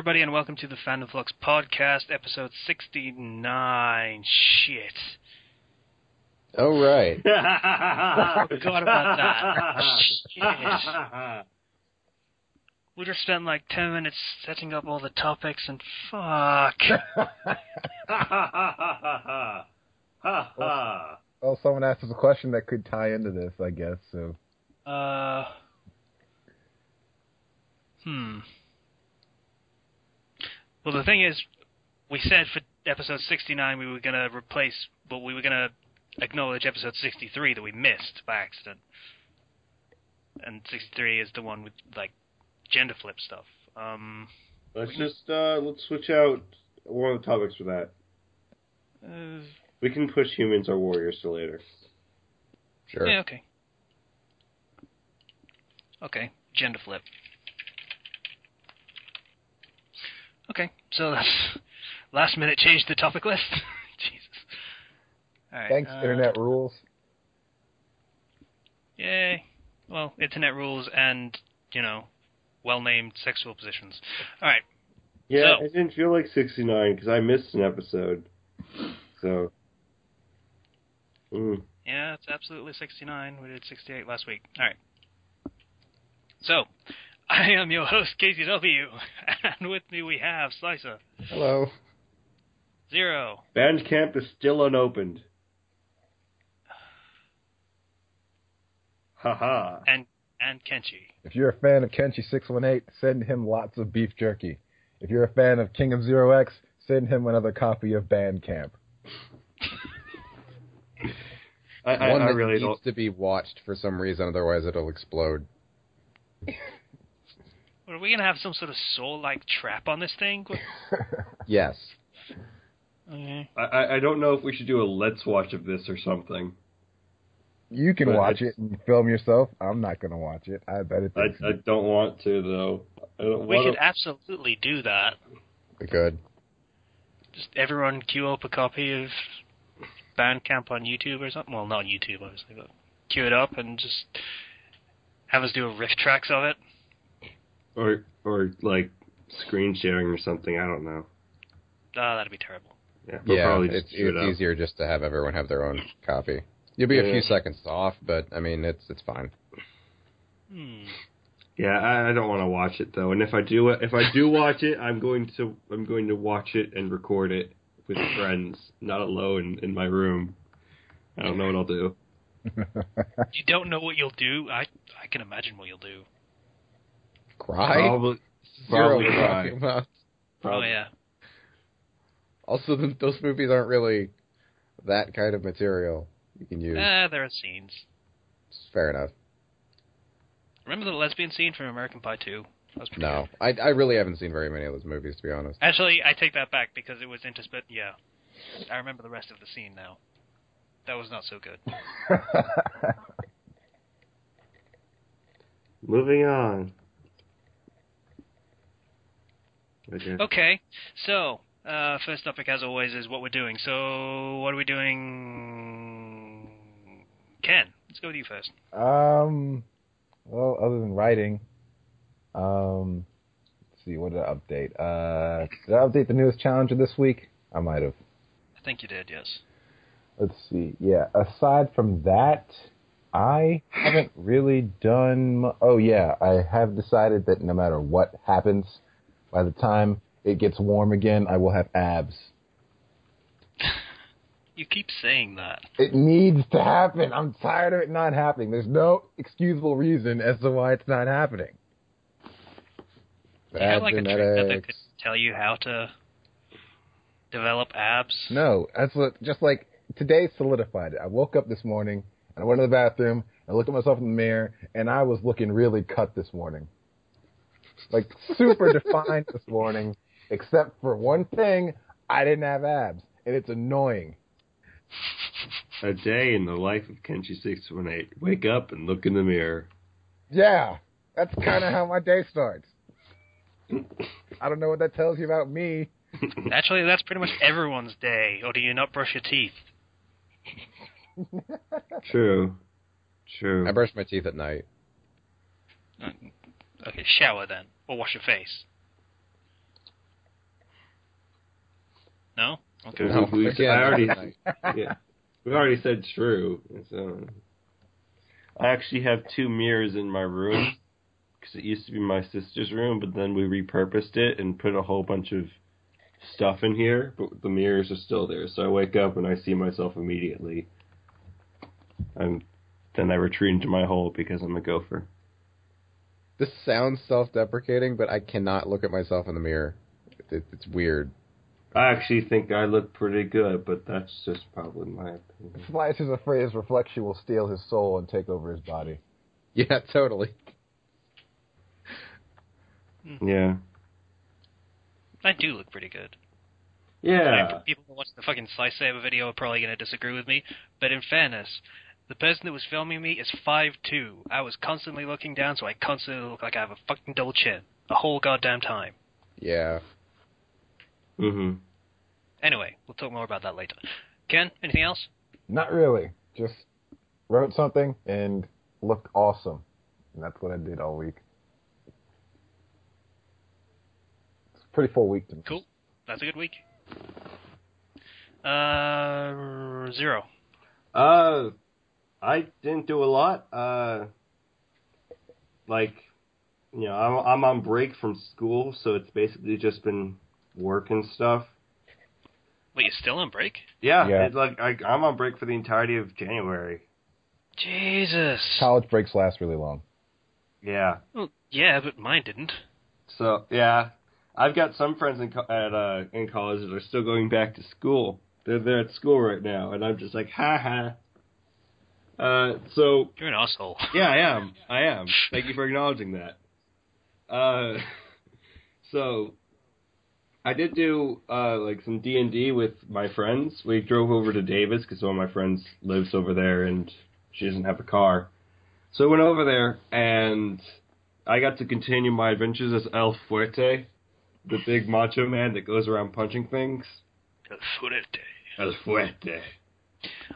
everybody, and welcome to the Fandom Flux podcast, episode 69. Shit. Oh, right. I forgot about that. Shit. We just spent like 10 minutes setting up all the topics, and fuck. Well, someone asked us a question that could tie into this, I guess, so... Well, the thing is, we said for episode 69 we were going to replace, but we were going to acknowledge episode 63 that we missed by accident. And 63 is the one with, like, gender flip stuff. Let's switch out one of the topics for that. We can push humans or warriors to later. Sure. Yeah, okay. Okay, gender flip. Okay, so that's last minute change the topic list. Jesus. All right. Thanks, Internet Rules. Yay. Well, Internet rules and, well-named sexual positions. All right. Yeah, so, it didn't feel like 69 because I missed an episode. So. Yeah, it's absolutely 69. We did 68 last week. All right. So, I am your host, KCW, and with me we have Slicer. Hello. Zero. Bandcamp is still unopened. Haha. And Kenchi. If you're a fan of Kenchi618, send him lots of beef jerky. If you're a fan of King of Zero X, send him another copy of Bandcamp. I really needs to be watched for some reason, otherwise it'll explode. Are we going to have some sort of soul-like trap on this thing? Yes. Okay. I don't know if we should do a let's watch of this or something. You can watch it and film yourself. I'm not going to watch it. I bet it's... I don't want to, though. We could absolutely do that. We could. Just everyone queue up a copy of Bandcamp on YouTube or something. Well, not on YouTube, obviously, but queue it up and just have us do a riff tracks of it. Or like screen sharing or something. I don't know. Oh, that'd be terrible. Yeah, we'll probably just it's easier just to have everyone have their own copy. You'll be a few seconds off, but I mean it's fine. Yeah, I don't want to watch it though. And if I do watch it, I'm going to watch it and record it with friends, not alone in my room. I don't know what I'll do. You don't know what you'll do? I can imagine what you'll do. Cry? Probably cry. About. Oh, yeah. Also, those movies aren't really that kind of material you can use. There are scenes. Fair enough. Remember the lesbian scene from American Pie 2? That was pretty No. I really haven't seen very many of those movies, to be honest. Actually, I take that back because it was interesting, but yeah. I remember the rest of the scene now. That was not so good. Moving on. Okay, so, first topic, as always, is what we're doing. So, what are we doing? Ken, let's go with you first. Well, other than writing, let's see, what did I update? Did I update the newest challenger this week? I might have. I think you did, yes. Let's see, yeah, aside from that, I haven't really done... Oh, yeah, I have decided that no matter what happens, by the time it gets warm again, I will have abs. You keep saying that. It needs to happen. I'm tired of it not happening. There's no excusable reason as to why it's not happening. Do you have like a trick that genetics. could tell you how to develop abs? No, that's what, just like today solidified it. I woke up this morning and I went to the bathroom and I looked at myself in the mirror and I was looking really cut this morning. Like super defined this morning, except for one thing, I didn't have abs. And it's annoying. A day in the life of Kenchi618. Wake up and look in the mirror. Yeah, that's kind of how my day starts. I don't know what that tells you about me. Actually, that's pretty much everyone's day. Or do you not brush your teeth? True. I brush my teeth at night. Okay, shower then. Or wash your face. No? Okay. No, We again, already said true. So I actually have 2 mirrors in my room because it used to be my sister's room, but then we repurposed it and put a whole bunch of stuff in here, but the mirrors are still there. So I wake up and I see myself immediately. And then I retreat into my hole because I'm a gopher. This sounds self-deprecating, but I cannot look at myself in the mirror. It's weird. I actually think I look pretty good, but that's just probably my opinion. Slice is afraid his reflection will steal his soul and take over his body. Yeah, totally. Yeah. I do look pretty good. Yeah. People who watch the fucking Slice Saber video are probably going to disagree with me, but in fairness, the person that was filming me is 5'2". I was constantly looking down, so I constantly look like I have a fucking double chin. The whole goddamn time. Yeah. Mm-hmm. Anyway, we'll talk more about that later. Ken, anything else? Not really. Just wrote something and looked awesome. And that's what I did all week. It's a pretty full week to me. Cool. That's a good week. 0. I didn't do a lot. I'm on break from school, so it's basically just been work and stuff. Wait, you're still on break? Yeah. Yeah. It's like I'm on break for the entirety of January. Jesus. College breaks last really long. Yeah. Well, yeah, but mine didn't. So yeah, I've got some friends in college that are still going back to school. They're at school right now, and I'm just like, ha ha. So You're an asshole. yeah, I am. Thank you for acknowledging that. So I did do some D&D with my friends. We drove over to Davis because one of my friends lives over there and she doesn't have a car. So I went over there and I got to continue my adventures as El Fuerte, the big macho man that goes around punching things. El Fuerte. El Fuerte.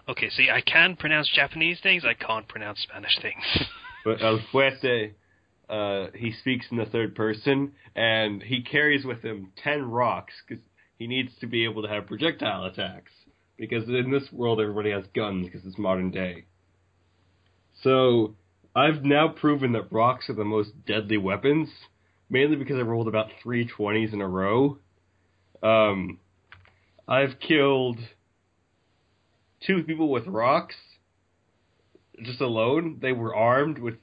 Okay, see, I can pronounce Japanese things, I can't pronounce Spanish things. But El Fuerte, he speaks in the third person, and he carries with him 10 rocks, because he needs to be able to have projectile attacks. Because in this world, everybody has guns, because it's modern day. So, I've now proven that rocks are the most deadly weapons, mainly because I rolled about 3 20s in a row. I've killed 2 people with rocks, just alone. They were armed with,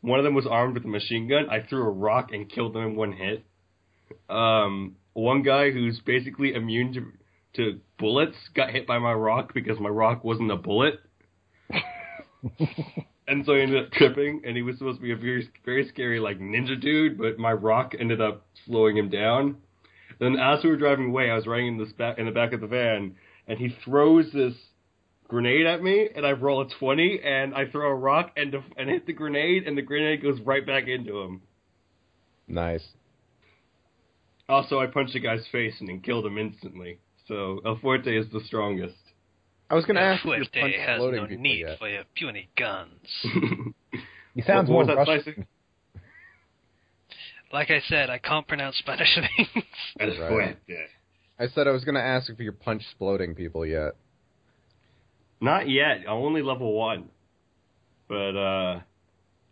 one of them was armed with a machine gun. I threw a rock and killed them in 1 hit. One guy who's basically immune to bullets got hit by my rock because my rock wasn't a bullet. And so he ended up tripping, and he was supposed to be a very, very scary, ninja dude, but my rock ended up slowing him down. Then as we were driving away, I was riding in the back of the van, and he throws this grenade at me, and I roll a 20, and I throw a rock and hit the grenade, and the grenade goes right back into him. Nice. Also, I punched a guy's face and then killed him instantly. So El Fuerte is the strongest. I was going to El ask if you're punch Fuerte has floating no people need yet. for your puny guns. He sounds What more was that, Russian. Slicer? Like I said, I can't pronounce Spanish things. El Right. Fuerte. I said I was going to ask if you're punch exploding people yet. Not yet. I'm only level 1. But,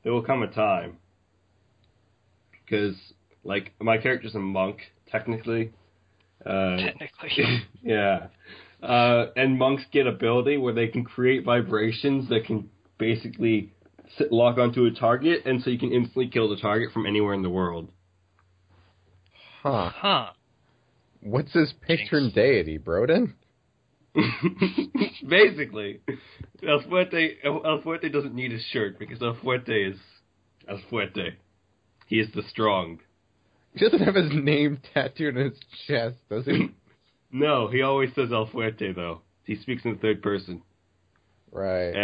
there will come a time. Because, my character's a monk, technically. Technically. Yeah. And monks get ability where they can create vibrations that can basically lock onto a target, and so you can instantly kill the target from anywhere in the world. Huh. Huh. What's his patron deity, Broden? Basically. El Fuerte doesn't need his shirt, because El Fuerte is El Fuerte. He is the strong. He doesn't have his name tattooed on his chest, does he? No, he always says El Fuerte, though. He speaks in the third person. Right.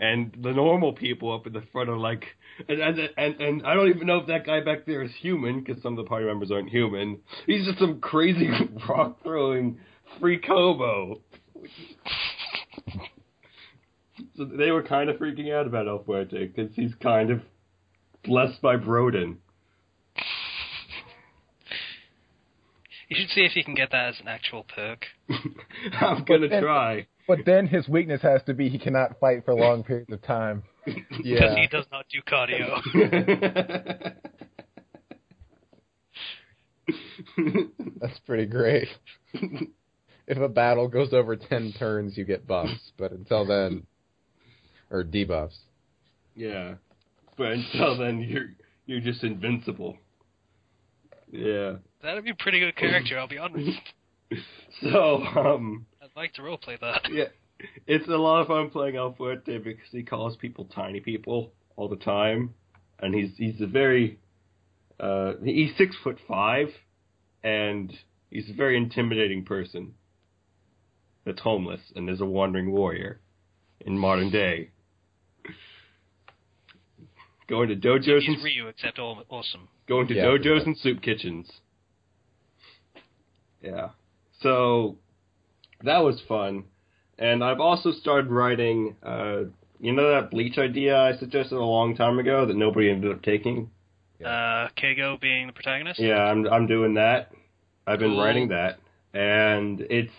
And the normal people up in the front are like, and I don't even know if that guy back there is human, because some of the party members aren't human. He's just some crazy rock-throwing freak hobo. So they were kind of freaking out about El Fuerte, because he's kind of blessed by Broden. You should should see if you can get that as an actual perk. I'm gonna try. But then his weakness has to be he cannot fight for long periods of time. Because Yeah. he does not do cardio. That's pretty great. If a battle goes over 10 turns, you get buffs, but until then, or debuffs. Yeah, but until then, you're just invincible. Yeah. That'd be a pretty good character, I'll be honest. So, I'd like to roleplay that. yeah, it's a lot of fun playing El Fuerte because he calls people tiny people all the time, and he's a very he's 6'5", and he's a very intimidating person that's homeless and is a wandering warrior in modern day. Going to dojos He's and Ryu, except awesome. going to dojos and soup kitchens. Yeah. So that was fun. And I've also started writing, you know that Bleach idea I suggested a long time ago that nobody ended up taking? Keigo being the protagonist? Yeah, I'm doing that. I've been Cool. writing that. And it's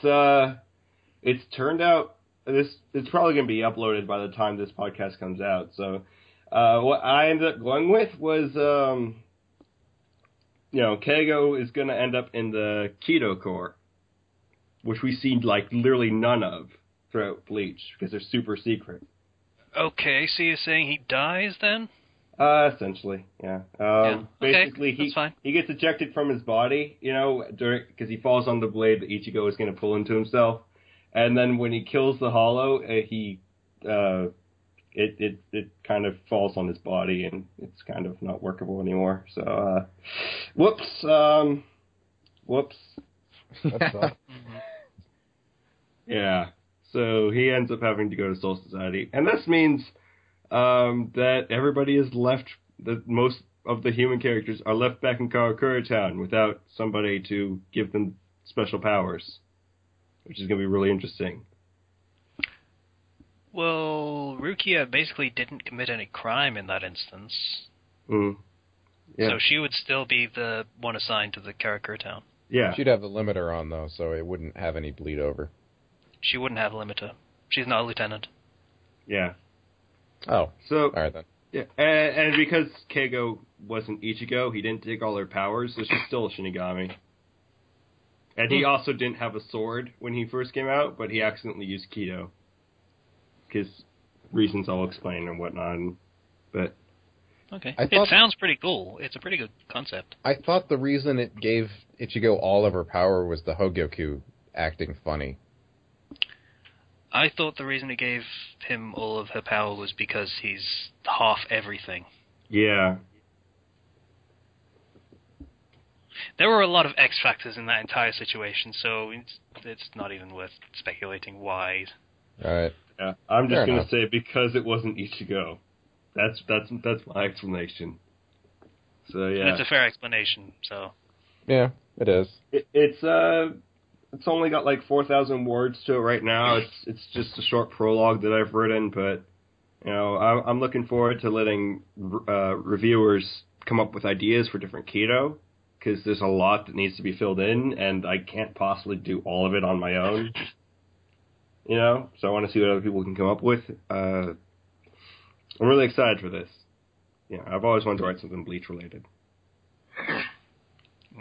turned out, it's probably going to be uploaded by the time this podcast comes out. So what I ended up going with was, Keigo is going to end up in the Keto Corps, which we see like literally none of throughout Bleach because they're super secret. Okay, so you're saying he dies then? Essentially, yeah. Okay, Basically, that's fine. he gets ejected from his body, because he falls on the blade that Ichigo is going to pull into himself, and then when he kills the Hollow, it kind of falls on his body, and it's kind of not workable anymore. So, whoops. That sucks. Yeah. So he ends up having to go to Soul Society, and this means that everybody is left. That most of the human characters are left back in Karakura Town without somebody to give them special powers, which is going to be really interesting. Well, Rukia basically didn't commit any crime in that instance. Mm. Yeah. So she would still be the one assigned to the Karakura town. Yeah. She'd have the limiter on, though, so it wouldn't have any bleed over. She wouldn't have a limiter. She's not a lieutenant. Yeah. Oh. So. All right, then. Yeah, and because Keigo wasn't Ichigo, he didn't take all her powers, so she's still a Shinigami. And he also didn't have a sword when he first came out, but he accidentally used Kido. Because reasons I'll explain and whatnot. But Okay. I It thought- sounds pretty cool. It's a pretty good concept. I thought the reason it gave Ichigo all of her power was the Hogyoku acting funny. I thought the reason it gave him all of her power was because he's half everything. yeah, There were a lot of X factors in that entire situation, so it's not even worth speculating why. All right. yeah. I'm just Fair gonna enough. say because it wasn't Ichigo. That's my explanation. So And yeah, it's a fair explanation, so... Yeah, it is. It's only got like 4,000 words to it right now. It's just a short prologue that I've written, but I'm looking forward to letting reviewers come up with ideas for different keto, because there's a lot that needs to be filled in, and I can't possibly do all of it on my own. So I want to see what other people can come up with. I'm really excited for this. Yeah, I've always wanted to write something Bleach related.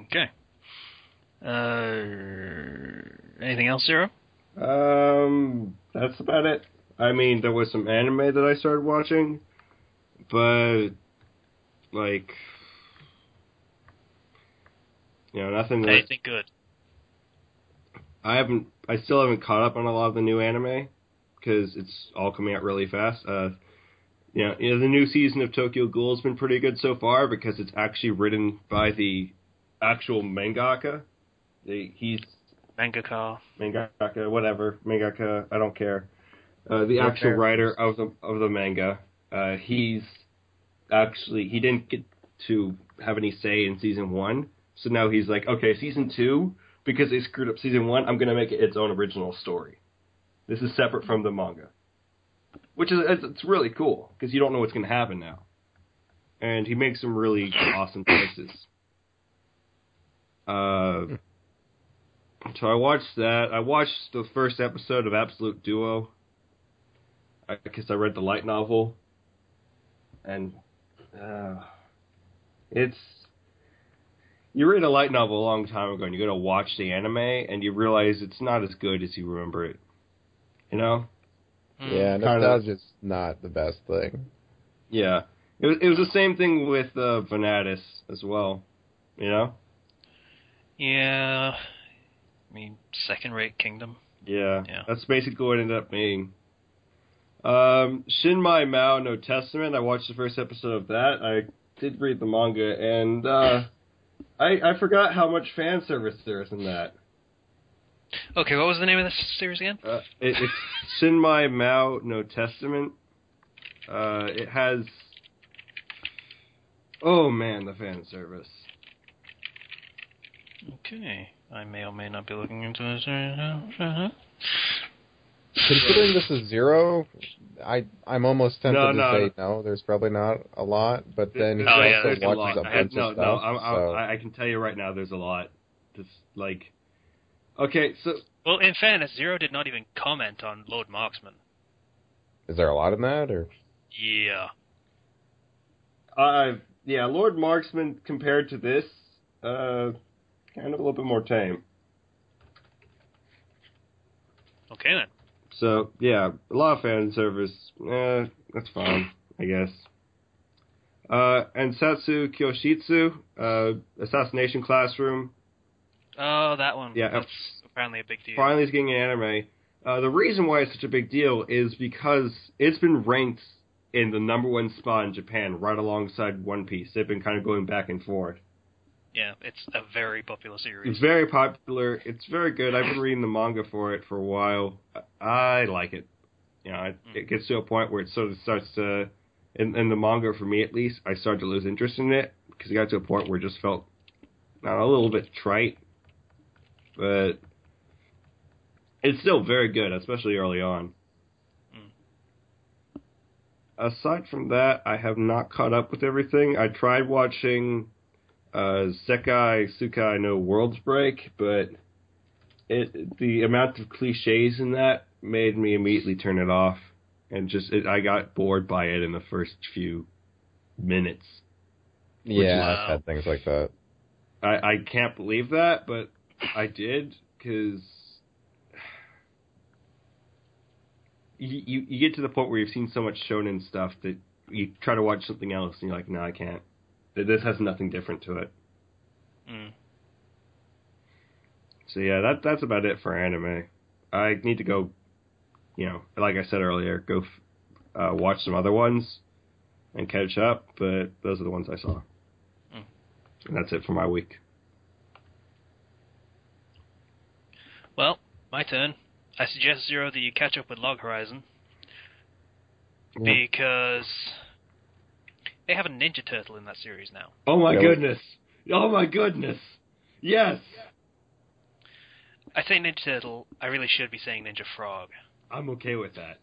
Okay. Anything else, Zero? That's about it. I mean, there was some anime that I started watching, but like, nothing. Anything good? I still haven't caught up on a lot of the new anime because it's all coming out really fast. The new season of Tokyo Ghoul has been pretty good so far because it's actually written by the actual mangaka. He's Mangaka. mangaka, I don't care. The actual writer of the manga. He didn't get to have any say in season 1, so now he's like, okay, season 2, because they screwed up season 1, I'm going to make it its own original story. This is separate from the manga, which is it's really cool because you don't know what's going to happen now, and he makes some really awesome choices. So I watched that. I watched the first episode of Absolute Duo. I guess I read the light novel. And it's... You read a light novel a long time ago, and you go to watch the anime, and you realize it's not as good as you remember it. You know? Yeah, nostalgia's not the best thing. Yeah. It was the same thing with Vanatis as well. You know? Yeah. I mean, second-rate Kingdom. Yeah. That's basically what it ended up being. Shinmai Mao No Testament, I watched the first episode of that. I did read the manga, and I forgot how much fan service there is in that. Okay, what was the name of this series again? It's Shinmai Mao No Testament. It has... Oh man, the fan service. Okay. I may or may not be looking into this. Considering this is Zero, I'm almost tempted to say no. no. There's probably not a lot, but then he there's also a watches lot. a bunch of stuff. I can tell you right now, there's a lot. Just like, okay, so well, in fairness, Zero did not even comment on Lord Marksman. Is there a lot in that, or? Yeah. Lord Marksman compared to this, kind of a little bit more tame. Okay then. So, yeah, a lot of fan service. That's fine, I guess. And Satsu Kyoshitsu, Assassination Classroom. Oh, that one. Yeah. That's apparently a big deal. Finally it's getting an anime. The reason why it's such a big deal is because it's been ranked in the #1 spot in Japan right alongside One Piece. They've been kind of going back and forth. Yeah, it's a very popular series. It's very popular. It's very good. I've been reading the manga for it for a while. I like it. You know, it gets to a point where it sort of starts to, in the manga for me at least, I started to lose interest in it because it got to a point where it just felt a little bit trite. But it's still very good, especially early on. Aside from that, I have not caught up with everything. I tried watching Sekai Tsukai no Worlds Break, but the amount of cliches in that made me immediately turn it off, and I got bored by it in the first few minutes. Yeah, I've had things like that. I can't believe that, but I did, because you get to the point where you've seen so much shonen stuff that you try to watch something else, and you're like, no, I can't. This has nothing different to it. So yeah, that's about it for anime. I need to go, like I said earlier, go watch some other ones and catch up, but those are the ones I saw. And that's it for my week. Well, my turn. I suggest, Zero, that you catch up with Log Horizon. Because they have a Ninja Turtle in that series now. Oh my goodness! Oh my goodness! Yes! I say Ninja Turtle, I really should be saying Ninja Frog. I'm okay with that.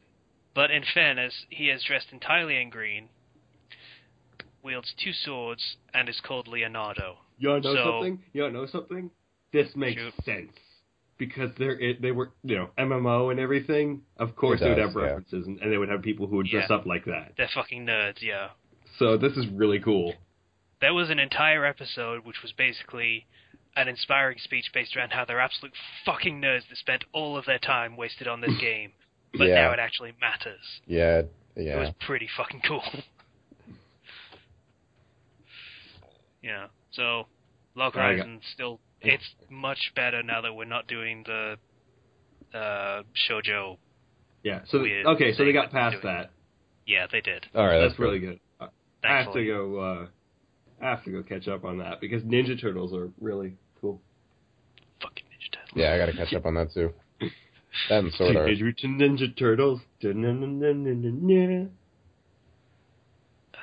But in fairness, he is dressed entirely in green, wields 2 swords, and is called Leonardo. You wanna know something? This makes sense. Because they were, MMO and everything, of course they would have references, and they would have people who would dress up like that. They're fucking nerds, yeah. So this is really cool. There was an entire episode which was basically an inspiring speech based around how they're absolute fucking nerds that spent all of their time wasted on this game, but now it actually matters. Yeah. It was pretty fucking cool. Yeah, so Log Horizon still... It's much better now that we're not doing the shoujo. Yeah. So they got past that. Yeah, they did. All right, that's really good. I have to go catch up on that because Ninja Turtles are really cool. Fucking Ninja Turtles. Yeah, I got to catch up on that too. That and Sword Art. Ninja Turtles.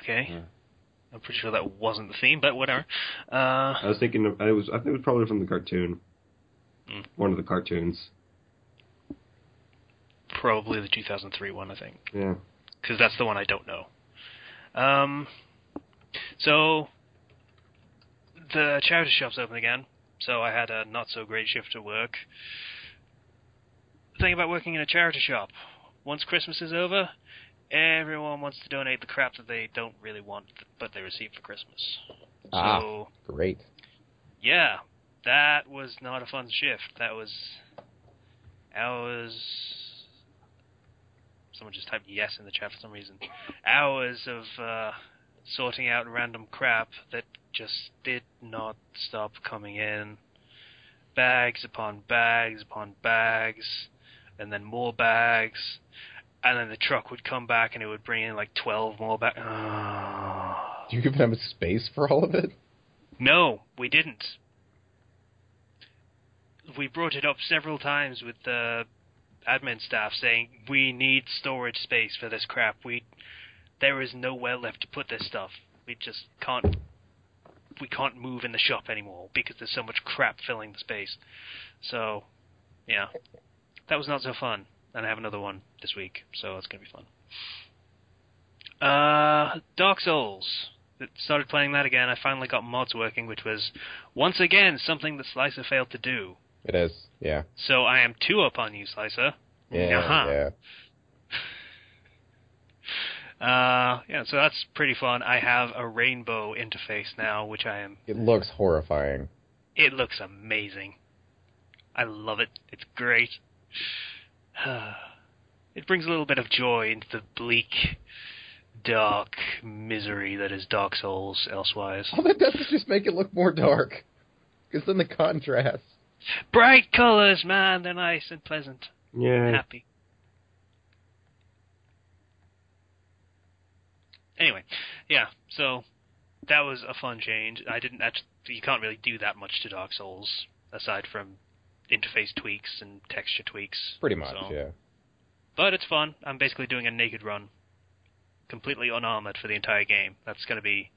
Okay. I'm pretty sure that wasn't the theme, but whatever. I was thinking I think it was probably from the cartoon. One of the cartoons. Probably the 2003 one, I think. Yeah. Because that's the one I don't know. So, the charity shop's open again. So I had a not-so-great shift at work. The thing about working in a charity shop, once Christmas is over, everyone wants to donate the crap that they don't really want, but they receive for Christmas. So, great. yeah, that was not a fun shift. That was hours... Someone just typed yes in the chat for some reason. Hours of sorting out random crap that just did not stop coming in. Bags upon bags upon bags, and then more bags, and then the truck would come back and it would bring in like 12 more bags. Do you even have a space for all of it? No, we didn't. We brought it up several times with the admin staff saying, we need storage space for this crap. There is nowhere left to put this stuff. We just can't move in the shop anymore because there's so much crap filling the space. So, yeah. That was not so fun. And I have another one this week, so it's going to be fun. Dark Souls. Started playing that again. I finally got mods working, which was, once again, something that Slicer failed to do. It is, yeah. So I am 2 up on you, Slicer. Yeah. Yeah, so that's pretty fun. I have a rainbow interface now, which I am... It looks horrifying. It looks amazing. I love it. It's great. It brings a little bit of joy into the bleak, dark misery that is Dark Souls elsewise. All that does is just make it look more dark. Because then the contrast. Bright colors, man. They're nice and pleasant. Yeah. Happy. Anyway, yeah, so that was a fun change. You can't really do that much to Dark Souls, aside from interface tweaks and texture tweaks. Pretty much, so. yeah. But it's fun. I'm basically doing a naked run. Completely unarmored for the entire game. That's going to be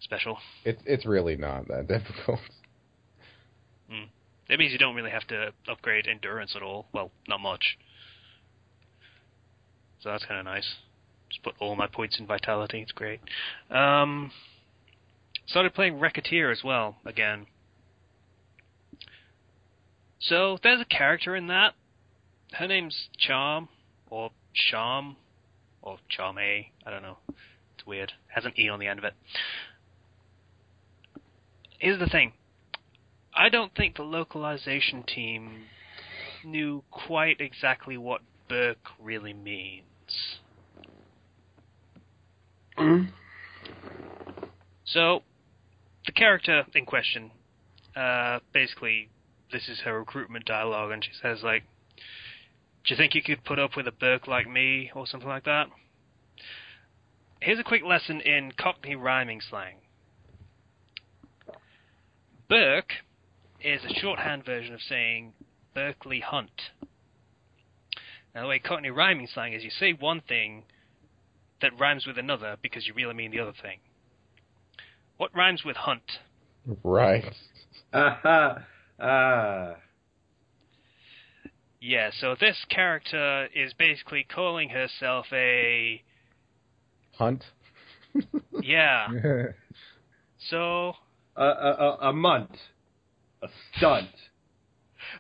special. It's really not that difficult. That means you don't really have to upgrade endurance at all. Well, not much. So that's kind of nice. Just put all my points in vitality. It's great. Started playing Racketeer as well, again. So, there's a character in that. Her name's Charm, or Charm, or Charme. I don't know. It's weird. Has an E on the end of it. Here's the thing. I don't think the localization team knew quite exactly what Burke really means. So, the character in question, basically, this is her recruitment dialogue, and she says, like, do you think you could put up with a Burke like me, or something like that? Here's a quick lesson in Cockney rhyming slang. Burke is a shorthand version of saying Berkeley Hunt. Now, the way Cockney rhyming slang is, you say one thing that rhymes with another because you really mean the other thing. What rhymes with hunt? Right. Yeah, so this character is basically calling herself a... Hunt? Yeah. So... A munt. A stunt.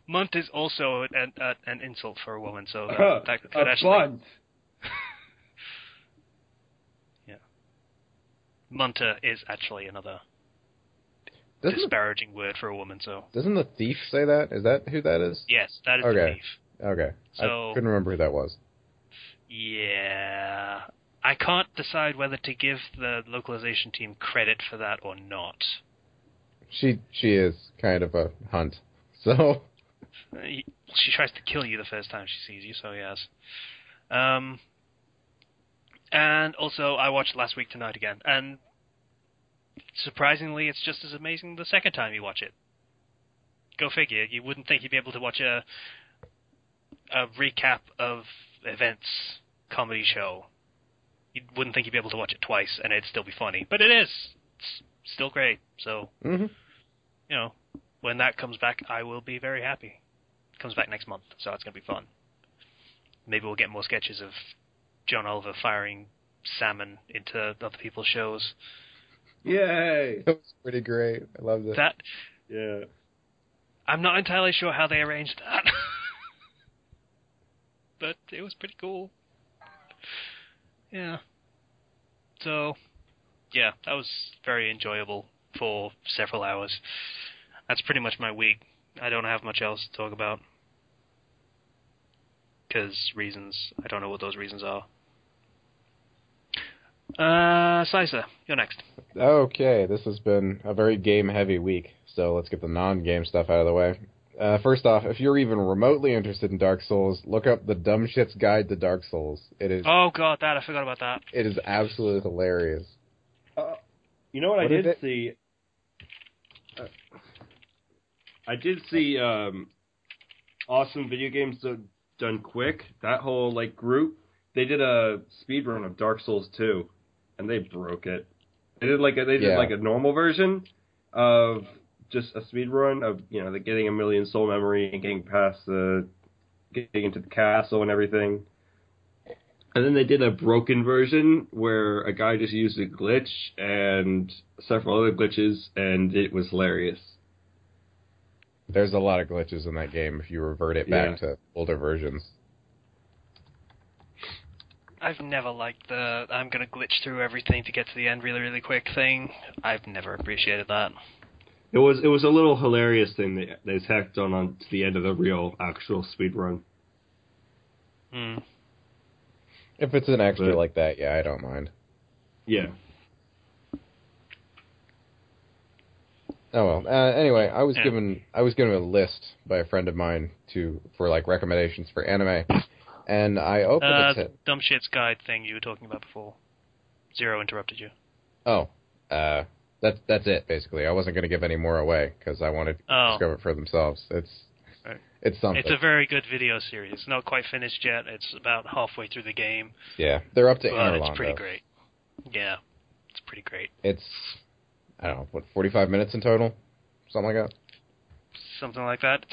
Munt is also an insult for a woman, so that could a actually... bunt. Yeah. Munter is actually another disparaging word for a woman, so... Doesn't the thief say that? Is that who that is? Yes, that is Okay. the thief. Okay. So, I couldn't remember who that was. Yeah... I can't decide whether to give the localization team credit for that or not. She is kind of a hunt, so... She tries to kill you the first time she sees you, so yes. And also, I watched Last Week Tonight again, and surprisingly, it's just as amazing the second time you watch it. Go figure. You wouldn't think you'd be able to watch a recap of events comedy show. You wouldn't think you'd be able to watch it twice, and it'd still be funny. But it is. It's still great, so... Mm-hmm. You know, when that comes back, I will be very happy. It comes back next month, so it's going to be fun. Maybe we'll get more sketches of John Oliver firing salmon into other people's shows. Yay! That was pretty great. I loved it. Yeah. I'm not entirely sure how they arranged that. But it was pretty cool. Yeah. So, yeah, that was very enjoyable for several hours. That's pretty much my week. I don't have much else to talk about. Because reasons. I don't know what those reasons are. Sisa, you're next. Okay, this has been a very game-heavy week, so let's get the non-game stuff out of the way. First off, if you're even remotely interested in Dark Souls, look up the Dumb Shit's Guide to Dark Souls. It is. Oh god, I forgot about that. It is absolutely hilarious. You know what I did see? I did see Awesome Video Games Done Quick. That whole group, they did a speedrun of Dark Souls 2, and they broke it. They did a normal version of just a speedrun of getting a million soul memory and getting into the castle and everything. And then they did a broken version where a guy just used a glitch and several other glitches, and it was hilarious. There's a lot of glitches in that game if you revert it back to older versions. I've never liked the I'm going to glitch through everything to get to the end really, really quick thing. I've never appreciated that. It was a little hilarious thing that they tacked on to the end of the real, actual speedrun. If it's an extra like that, yeah, I don't mind. Yeah. Oh well. Anyway, I was given a list by a friend of mine for recommendations for anime, and I opened the Dumb Shit's Guide thing you were talking about before. Zero interrupted you. Oh, that's it basically. I wasn't going to give any more away because I wanted to discover it for themselves. It's something. It's a very good video series. It's not quite finished yet. It's about halfway through the game. Yeah, they're up to It's pretty great. Yeah, it's pretty great. It's, I don't know, 45 minutes in total? Something like that? Something like that.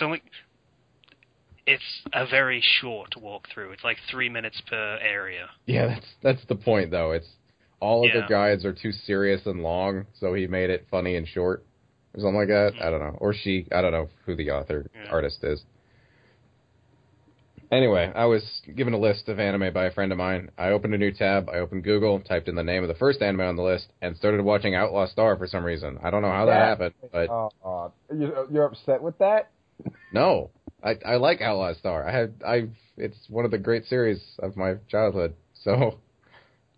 It's a very short walkthrough. It's 3 minutes per area. Yeah, that's the point, though. It's all of the guides are too serious and long, so he made it funny and short. Or something like that. I don't know. Or she. I don't know who the artist is. Anyway, I was given a list of anime by a friend of mine. I opened a new tab. I opened Google, typed in the name of the first anime on the list, and started watching Outlaw Star for some reason. I don't know how that happened, but... You're upset with that? No. I like Outlaw Star. It's one of the great series of my childhood, so...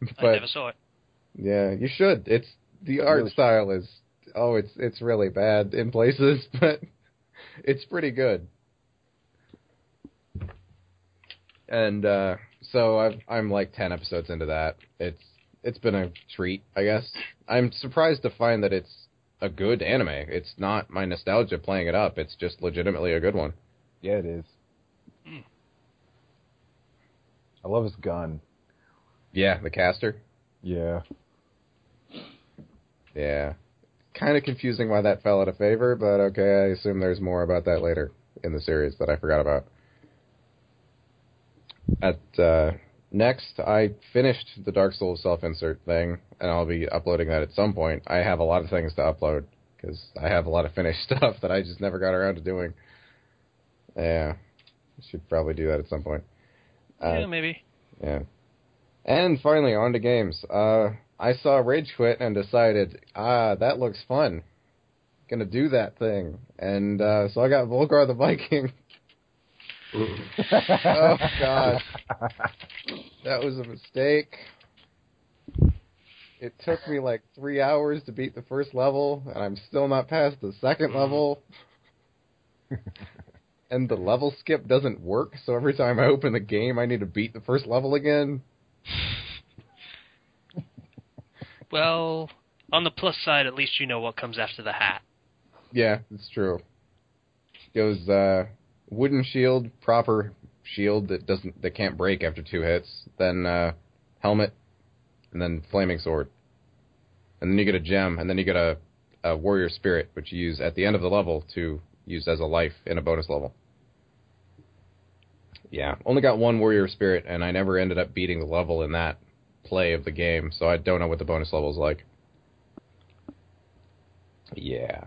But, I never saw it. Yeah, you should. The art style is... Oh, it's really bad in places, but it's pretty good. And so I'm 10 episodes into that. It's been a treat, I guess. I'm surprised to find that it's a good anime. It's not my nostalgia playing it up. It's just legitimately a good one. Yeah, it is. I love his gun. Yeah, the caster. Yeah. Yeah. Kind of confusing why that fell out of favor, but okay, I assume there's more about that later in the series that I forgot about. Next, I finished the Dark Souls self-insert thing, and I'll be uploading that at some point. I have a lot of things to upload, because I have a lot of finished stuff that I just never got around to doing. Yeah, I should probably do that at some point. Yeah, maybe. Yeah. And finally, on to games. I saw Rage Quit and decided, that looks fun. Gonna do that thing. And so I got Volgar the Viking. Oh, God. That was a mistake. It took me 3 hours to beat the first level, and I'm still not past the second level. And the level skip doesn't work, so every time I open the game, I need to beat the first level again. Well, on the plus side, at least you know what comes after the hat. Yeah, it's true. It goes, wooden shield, proper shield that can't break after 2 hits, then helmet, and then flaming sword. And then you get a gem, and then you get a warrior spirit, which you use at the end of the level to use as a life in a bonus level. Yeah, only got 1 warrior spirit, and I never ended up beating the level in that play of the game, so I don't know what the bonus level is like. Yeah.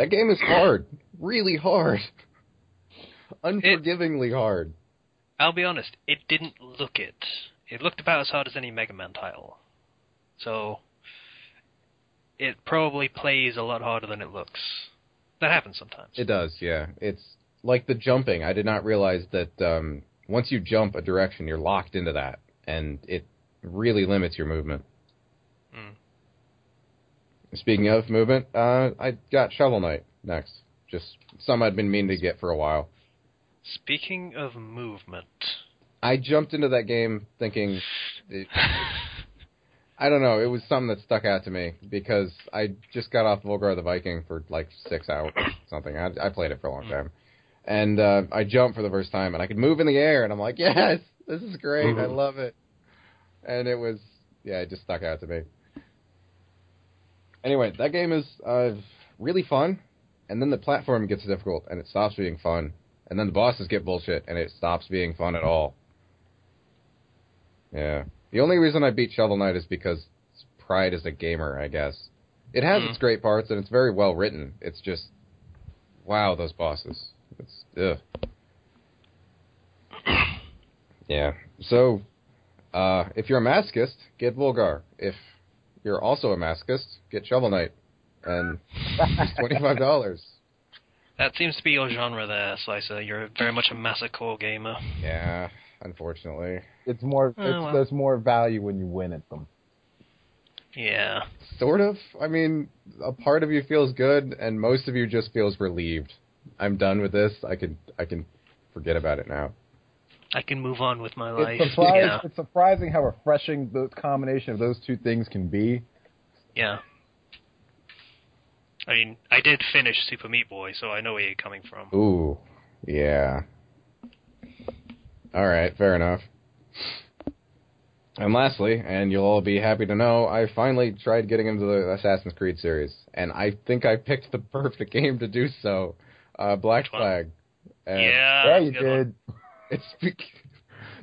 That game is hard. Really hard. Unforgivingly hard. I'll be honest, it didn't look it. It looked about as hard as any Mega Man title. So, it probably plays a lot harder than it looks. That happens sometimes. It does, yeah. It's like the jumping. I did not realize that once you jump a direction, you're locked into that, and it really limits your movement. Speaking of movement, I got Shovel Knight next. Just something I'd been meaning to get for a while. Speaking of movement... I jumped into that game thinking... I don't know, it was something that stuck out to me, because I just got off Volgar the Viking for like 6 hours or something. I played it for a long time. And I jumped for the first time, and I could move in the air, and I'm like, yes, this is great, I love it. And it was... Yeah, it just stuck out to me. Anyway, that game is really fun, and then the platform gets difficult, and it stops being fun. And then the bosses get bullshit, and it stops being fun at all. Yeah. The only reason I beat Shovel Knight is because it's pride as a gamer, I guess. It has its great parts, and it's very well written. It's just, wow, those bosses. It's, ugh. Yeah. So, if you're a masochist, get Volgar. If you're also a masochist, get Shovel Knight. And it's $25. That seems to be your genre there, Slicer. You're very much a masochore gamer. Yeah, unfortunately. It's more. There's more value when you win at them. Yeah. Sort of. I mean, a part of you feels good, and most of you just feels relieved. I'm done with this. I can forget about it now. I can move on with my life. It's surprising how refreshing the combination of those two things can be. Yeah. I mean, I did finish Super Meat Boy, so I know where you're coming from. Ooh, yeah. All right, fair enough. And lastly, and you'll all be happy to know, I finally tried getting into the Assassin's Creed series, and I think I picked the perfect game to do so. Black Flag. And yeah, you did. It's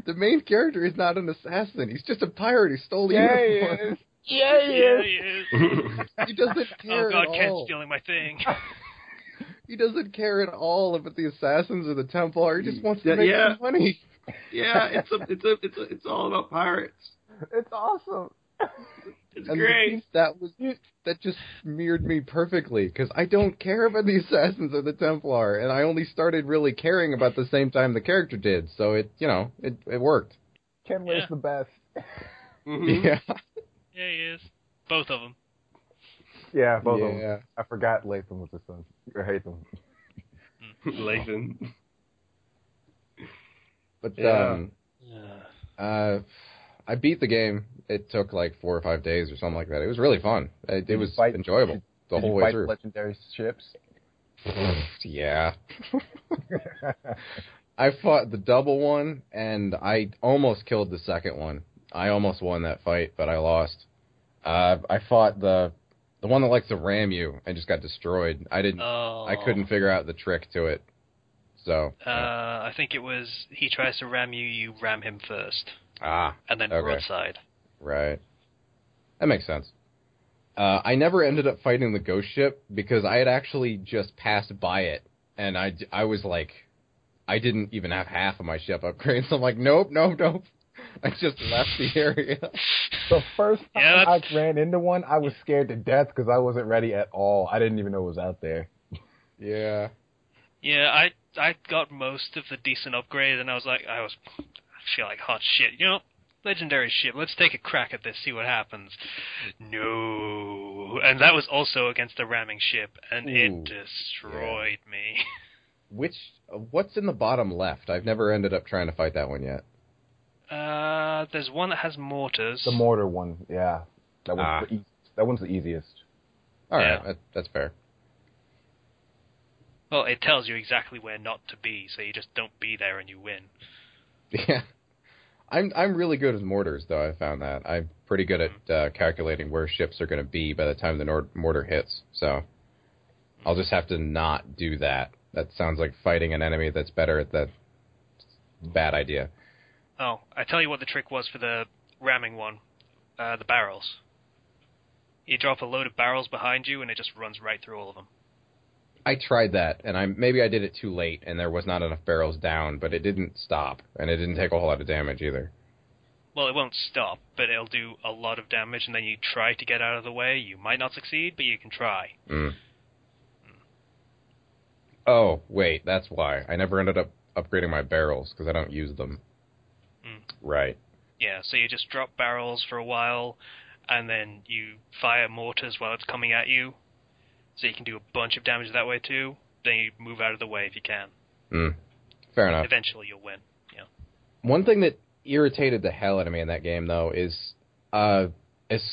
the main character is not an assassin. He's just a pirate who stole the uniform. Yeah, he is. He doesn't care at all. Oh God, Ken's stealing my thing. He doesn't care at all about the assassins or the Templar. He just wants to make some money. Yeah, it's all about pirates. It's awesome. It's great. That just mirrored me perfectly, because I don't care about the assassins or the Templar, and I only started really caring about the same time the character did. So it worked. Ken wears the best. Mm-hmm. Yeah. Yeah, he is. Both of them. Yeah, both of them. I forgot Latham was his son. Or Hatham. Latham. But I beat the game. It took like 4 or 5 days or something like that. It was really fun. It was enjoyable the whole way through. Legendary ships? Yeah. I fought the double one, and I almost killed the second one. I almost won that fight, but I lost. I fought the one that likes to ram you and just got destroyed. I couldn't figure out the trick to it. So I think it was he tries to ram you, you ram him first. And then broadside. Right. That makes sense. I never ended up fighting the ghost ship because I had actually just passed by it, and I was like, I didn't even have half of my ship upgrades. So I'm like, nope. I just left the area. The first time I ran into one, I was scared to death because I wasn't ready at all. I didn't even know it was out there. Yeah. Yeah, I got most of the decent upgrades, and I feel like hot shit. You know, legendary ship. Let's take a crack at this, see what happens. No. And that was also against a ramming ship, and it destroyed me. What's in the bottom left? I've never ended up trying to fight that one yet. There's one that has mortars. The mortar one, yeah. That one's the easiest. All right, that's fair. Well, it tells you exactly where not to be, so you just don't be there and you win. Yeah. I'm really good with mortars, though. I found that. I'm pretty good at calculating where ships are going to be by the time the mortar hits. So I'll just have to not do that. That sounds like fighting an enemy that's better at that. Bad idea. Oh, I tell you what the trick was for the ramming one. The barrels. You drop a load of barrels behind you, and it just runs right through all of them. I tried that, and maybe I did it too late, and there was not enough barrels down, but it didn't stop, and it didn't take a whole lot of damage either. Well, it won't stop, but it'll do a lot of damage, and then you try to get out of the way. You might not succeed, but you can try. Mm. Oh, wait, that's why. I never ended up upgrading my barrels, because I don't use them. Mm. Right. Yeah, so you just drop barrels for a while, and then you fire mortars while it's coming at you, so you can do a bunch of damage that way too. Then you move out of the way if you can. Mm. Fair enough. Eventually you'll win. Yeah. One thing that irritated the hell out of me in that game, though, is as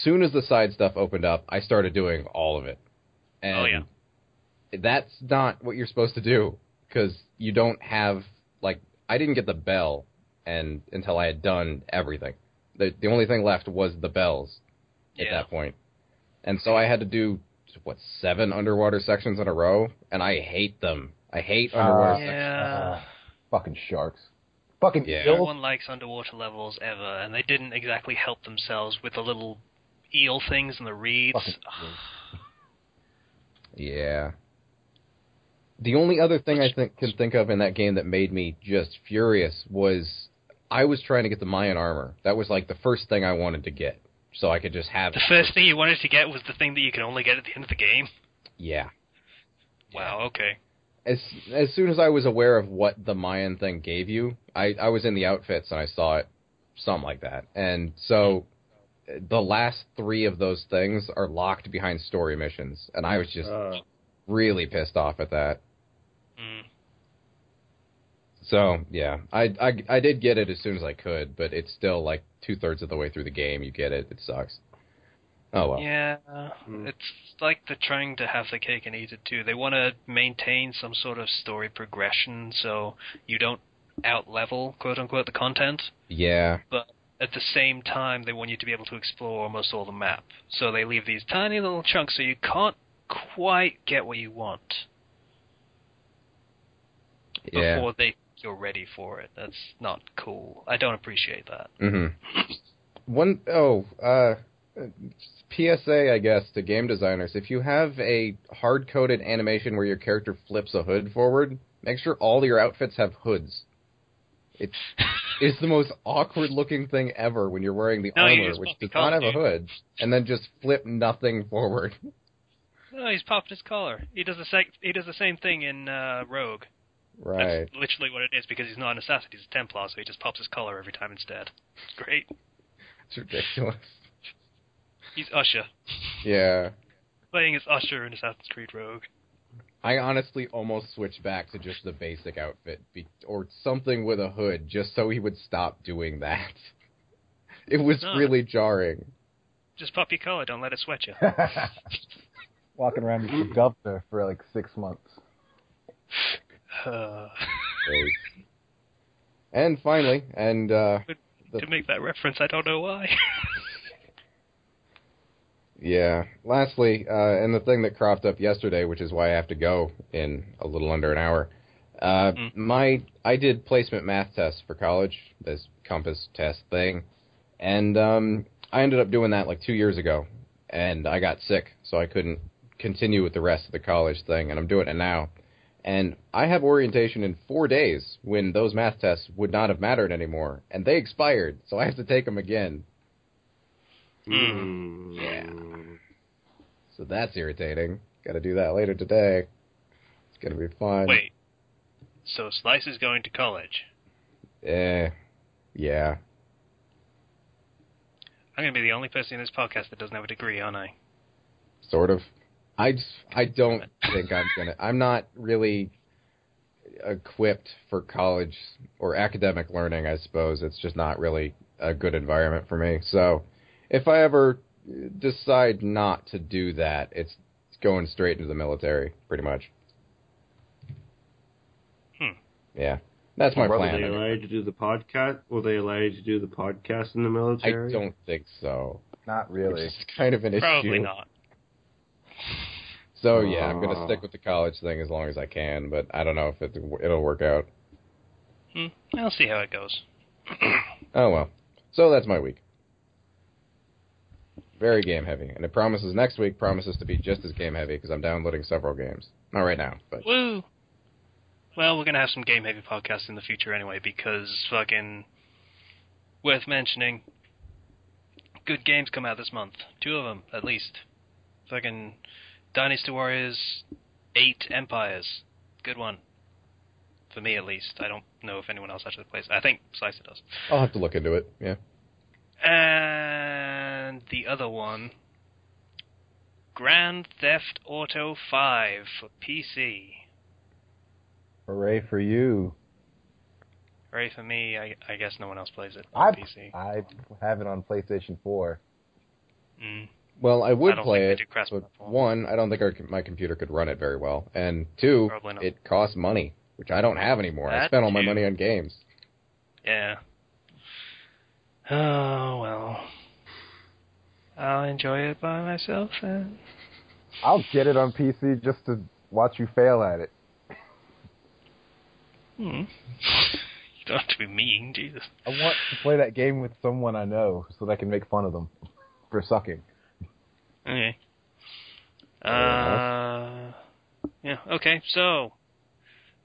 soon as the side stuff opened up, I started doing all of it. And that's not what you're supposed to do, because you don't have, like, I didn't get the bell until I had done everything. The only thing left was the bells at that point. And so I had to do, 7 underwater sections in a row, and I hate them. I hate underwater sections. Fucking sharks. Fucking No one likes underwater levels ever, and they didn't exactly help themselves with the little eel things and the reeds. Yeah. The only other thing I can think of in that game that made me just furious was I was trying to get the Mayan armor. That was like the first thing I wanted to get, so I could just have The first thing you wanted to get was the thing that you can only get at the end of the game? Yeah. Wow, okay. As soon as I was aware of what the Mayan thing gave you, I was in the outfits and I saw it, something like that. And so the last 3 of those things are locked behind story missions, and I was just really pissed off at that. Mm. So, yeah, I did get it as soon as I could, but it's still like 2/3 of the way through the game you get it. It sucks. Oh, well. Yeah, it's like they're trying to have the cake and eat it too. They want to maintain some sort of story progression so you don't out-level, quote-unquote, the content. Yeah. But at the same time, they want you to be able to explore almost all the map. So they leave these tiny little chunks so you can't quite get what you want before you're ready for it. That's not cool. I don't appreciate that. Mm-hmm. PSA, I guess, to game designers. If you have a hard-coded animation where your character flips a hood forward, make sure all your outfits have hoods. It's the most awkward-looking thing ever when you're wearing the armor, which does not have a hood, and then just flip nothing forward. No, he's popped his collar. He does the same thing in Rogue. Right. That's literally what it is, because he's not an assassin, he's a Templar, so he just pops his collar every time instead. It's great. It's ridiculous. He's Usher. Yeah. Playing as Usher in Assassin's Creed Rogue. I honestly almost switched back to just the basic outfit, or something with a hood, just so he would stop doing that. It was really jarring. Just pop your collar, don't let it sweat you. Walking around as the governor for like 6 months. And finally, to make that reference, I don't know why. Yeah. Lastly, and the thing that cropped up yesterday, which is why I have to go in a little under an hour, I did placement math tests for college, this compass test thing, and I ended up doing that like 2 years ago, and I got sick, so I couldn't continue with the rest of the college thing, and I'm doing it now. And I have orientation in 4 days when those math tests would not have mattered anymore, and they expired, so I have to take them again. Yeah. So that's irritating. Got to do that later today. It's going to be fun. Wait. So Slice is going to college? Yeah. I'm going to be the only person in this podcast that doesn't have a degree, aren't I? Sort of. I don't think I'm not really equipped for college or academic learning, I suppose. It's just not really a good environment for me. So if I ever decide not to do that, it's going straight into the military, pretty much. Yeah. That's my plan. Will they allow you to do the podcast? Will they allow you to do the podcast in the military? I don't think so. Not really. It's kind of an issue. Probably not. So, yeah, I'm going to stick with the college thing as long as I can, but I don't know if it'll work out. I'll see how it goes. Oh, well. So that's my week. Very game heavy. And it promises next week promises to be just as game heavy because I'm downloading several games. Not right now, but... Woo! Well, we're going to have some game heavy podcasts in the future anyway because fucking... Worth mentioning. Good games come out this month. 2 of them, at least. Fucking Dynasty Warriors 8 Empires. Good one. For me, at least. I don't know if anyone else actually plays. I think Slicer does. I'll have to look into it, yeah. And the other one, Grand Theft Auto 5 for PC. Hooray for you. Hooray for me. I guess no one else plays it I on PC. have it on PlayStation 4. Well, I would I don't play think it, they do cross but platform. 1, I don't think my computer could run it very well. And 2, Probably not. it costs money, which I don't have anymore. I That spent all my too. money on games. Yeah. Oh, well. I'll enjoy it by myself then. I'll get it on PC just to watch you fail at it. You don't have to be mean, Jesus. I want to play that game with someone I know so that I can make fun of them for sucking. Okay. Yeah, okay, so,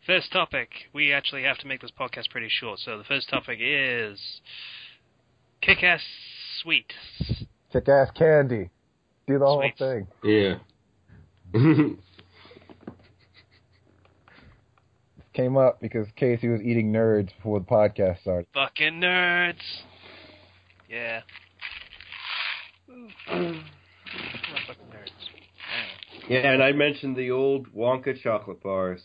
first topic. We actually have to make this podcast pretty short, so the first topic is Kick-Ass Sweets. Kick-ass candy. Do the whole Sweets. thing. Yeah. Came up because Casey was eating nerds before the podcast started. Fucking nerds! Yeah. Fucking nerds. Yeah, and I mentioned the old Wonka chocolate bars.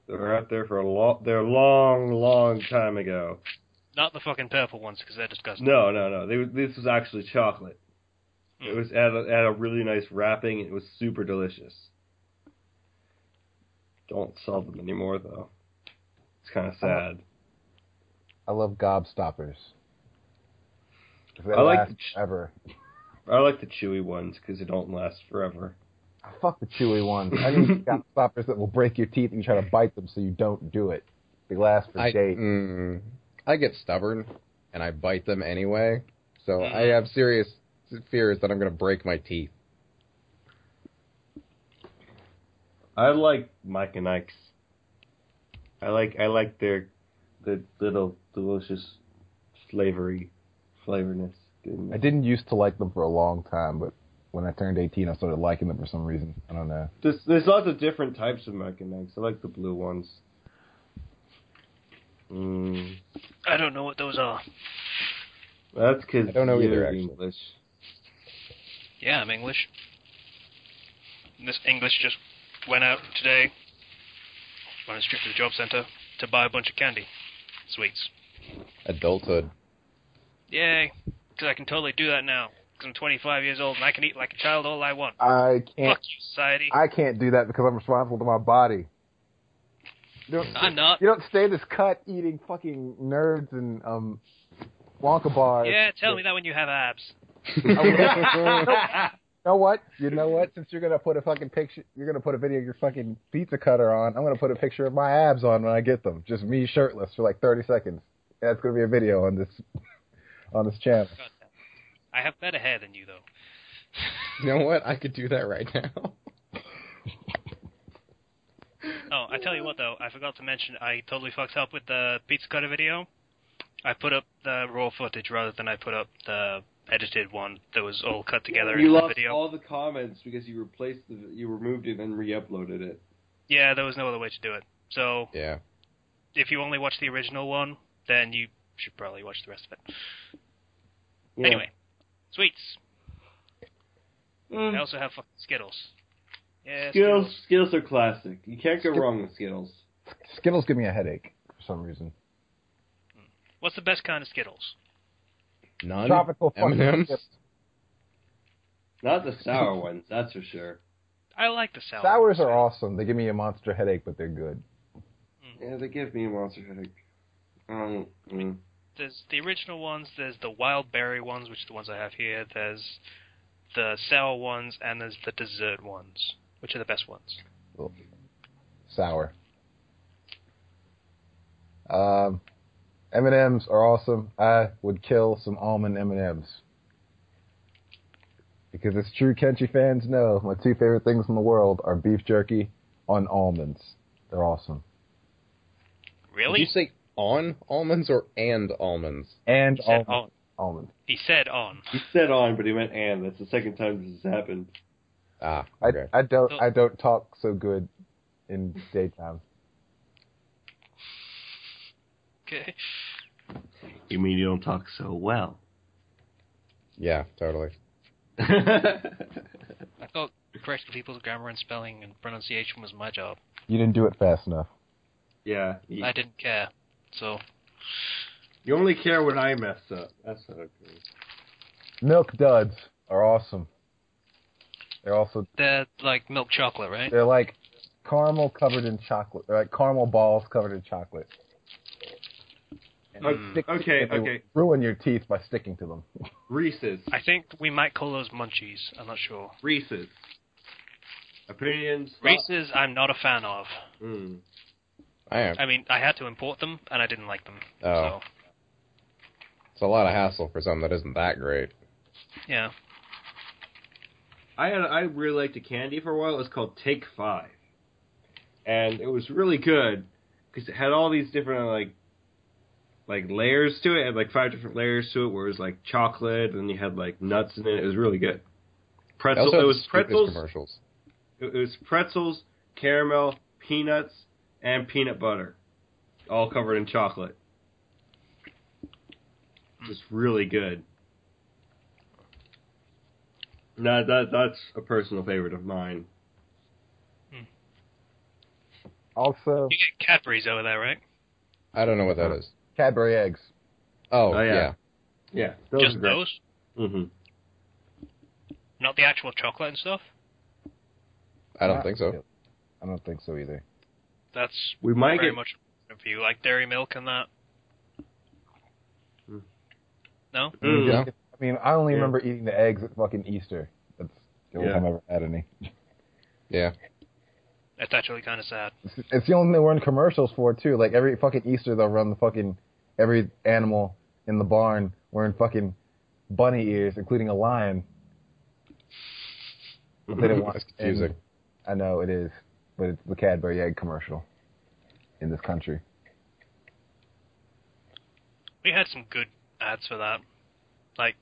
They were out there for they're a long, long time ago. Not the fucking purple ones, because they're disgusting. No. This was actually chocolate. It was at a really nice wrapping. It was super delicious. Don't sell them anymore, though. It's kind of sad. I love gobstoppers. They I like last forever. I like the chewy ones because they don't last forever. Fuck the chewy ones. I need gobstoppers that will break your teeth and you try to bite them so you don't do it. They last for days. I get stubborn, and I bite them anyway, so I have serious fears that I'm going to break my teeth. I like Mike and Ike's. I like the little delicious flavorness. I didn't used to like them for a long time, but when I turned 18, I started liking them for some reason. I don't know. There's lots of different types of Mike and Ike's. I like the blue ones. I don't know what those are. That's because I don't know either, actually. English. Yeah, I'm English. This English just went out today, went straight to the job centre to buy a bunch of candy. Sweets. Adulthood. Yay. Because I can totally do that now. Because I'm 25 years old and I can eat like a child all I want. I can't. Fuck you, society. I can't do that because I'm responsible to my body. I'm not. You don't stay this cut eating fucking nerds and Wonka bars. Yeah, tell me that when you have abs. You know what? Since you're gonna put a fucking picture, you're gonna put a video of your fucking pizza cutter on. I'm gonna put a picture of my abs on when I get them. Just me shirtless for like 30 seconds. That's gonna be a video on this channel. God damn. I have better hair than you, though. You know what? I could do that right now. Oh, I tell you what, though. I forgot to mention, I totally fucked up with the pizza cutter video. I put up the raw footage rather than I put up the edited one that was all cut together You in the lost video. all the comments because you removed it and re-uploaded it. Yeah, there was no other way to do it. So, Yeah. if you only watch the original one, then you should probably watch the rest of it. Yeah. Anyway, sweets. I also have fucking Skittles. Yeah, Skittles are classic. You can't go wrong with Skittles. Skittles give me a headache for some reason. What's the best kind of Skittles? None. Tropical fucking M&Ms. Skittles. Not the sour ones, that's for sure. I like the sour. Sours ones. are awesome. They give me a monster headache, but they're good. Yeah, they give me a monster headache. There's the original ones, there's the wild berry ones, which are the ones I have here, there's the sour ones, and there's the dessert ones, which are the best ones. Sour. M&Ms are awesome. I would kill some almond M&Ms. Because as true Kenshi fans know, my two favorite things in the world are beef jerky on almonds. They're awesome. Really? Did you say on almonds or and almonds? And He said almonds. He said on. He said on, but he meant and. That's the second time this has happened. Ah, okay. I don't talk so good in daytime. Okay. You mean you don't talk so well? Yeah, totally. I thought correcting people's grammar and spelling and pronunciation was my job. You didn't do it fast enough. Yeah. I didn't care, so... You only care when I mess up. That's not okay. Milk duds are awesome. They're like milk chocolate, right? They're like caramel covered in chocolate. They're like caramel balls covered in chocolate. Okay. Ruin your teeth by sticking to them. Reese's. I think we might call those munchies. I'm not sure. Reese's. Opinions? Reese's, I'm not a fan of. I am. I mean, I had to import them, and I didn't like them. Oh. So, It's a lot of hassle for something that isn't that great. yeah. I really liked a candy for a while. It was called Take 5. And it was really good because it had all these different like layers to it. It had like 5 different layers to it where it was like chocolate and you had like nuts in it. It was really good. It was pretzels. Commercials. It was pretzels, caramel, peanuts, and peanut butter, all covered in chocolate. It was really good. No, that's a personal favorite of mine. Also, You get Cadbury's over there, right? I don't know what that is. Cadbury eggs. Oh, yeah. yeah. Yeah, Just are great. those? Mm-hmm. Not the actual chocolate and stuff? I don't think so. I don't think so either. That's We might very get much a view, like dairy milk and that. No? Yeah. I mean, I only Yeah. remember eating the eggs at fucking Easter. That's the only Yeah. time I ever had any. Yeah. That's actually kind of sad. It's the only thing they were in commercials for, too. Like, every fucking Easter, they'll run the fucking... Every animal in the barn wearing fucking bunny ears, including a lion. But they didn't want... That's confusing. I know, it is. But it's the Cadbury egg commercial in this country. We had some good ads for that. Like,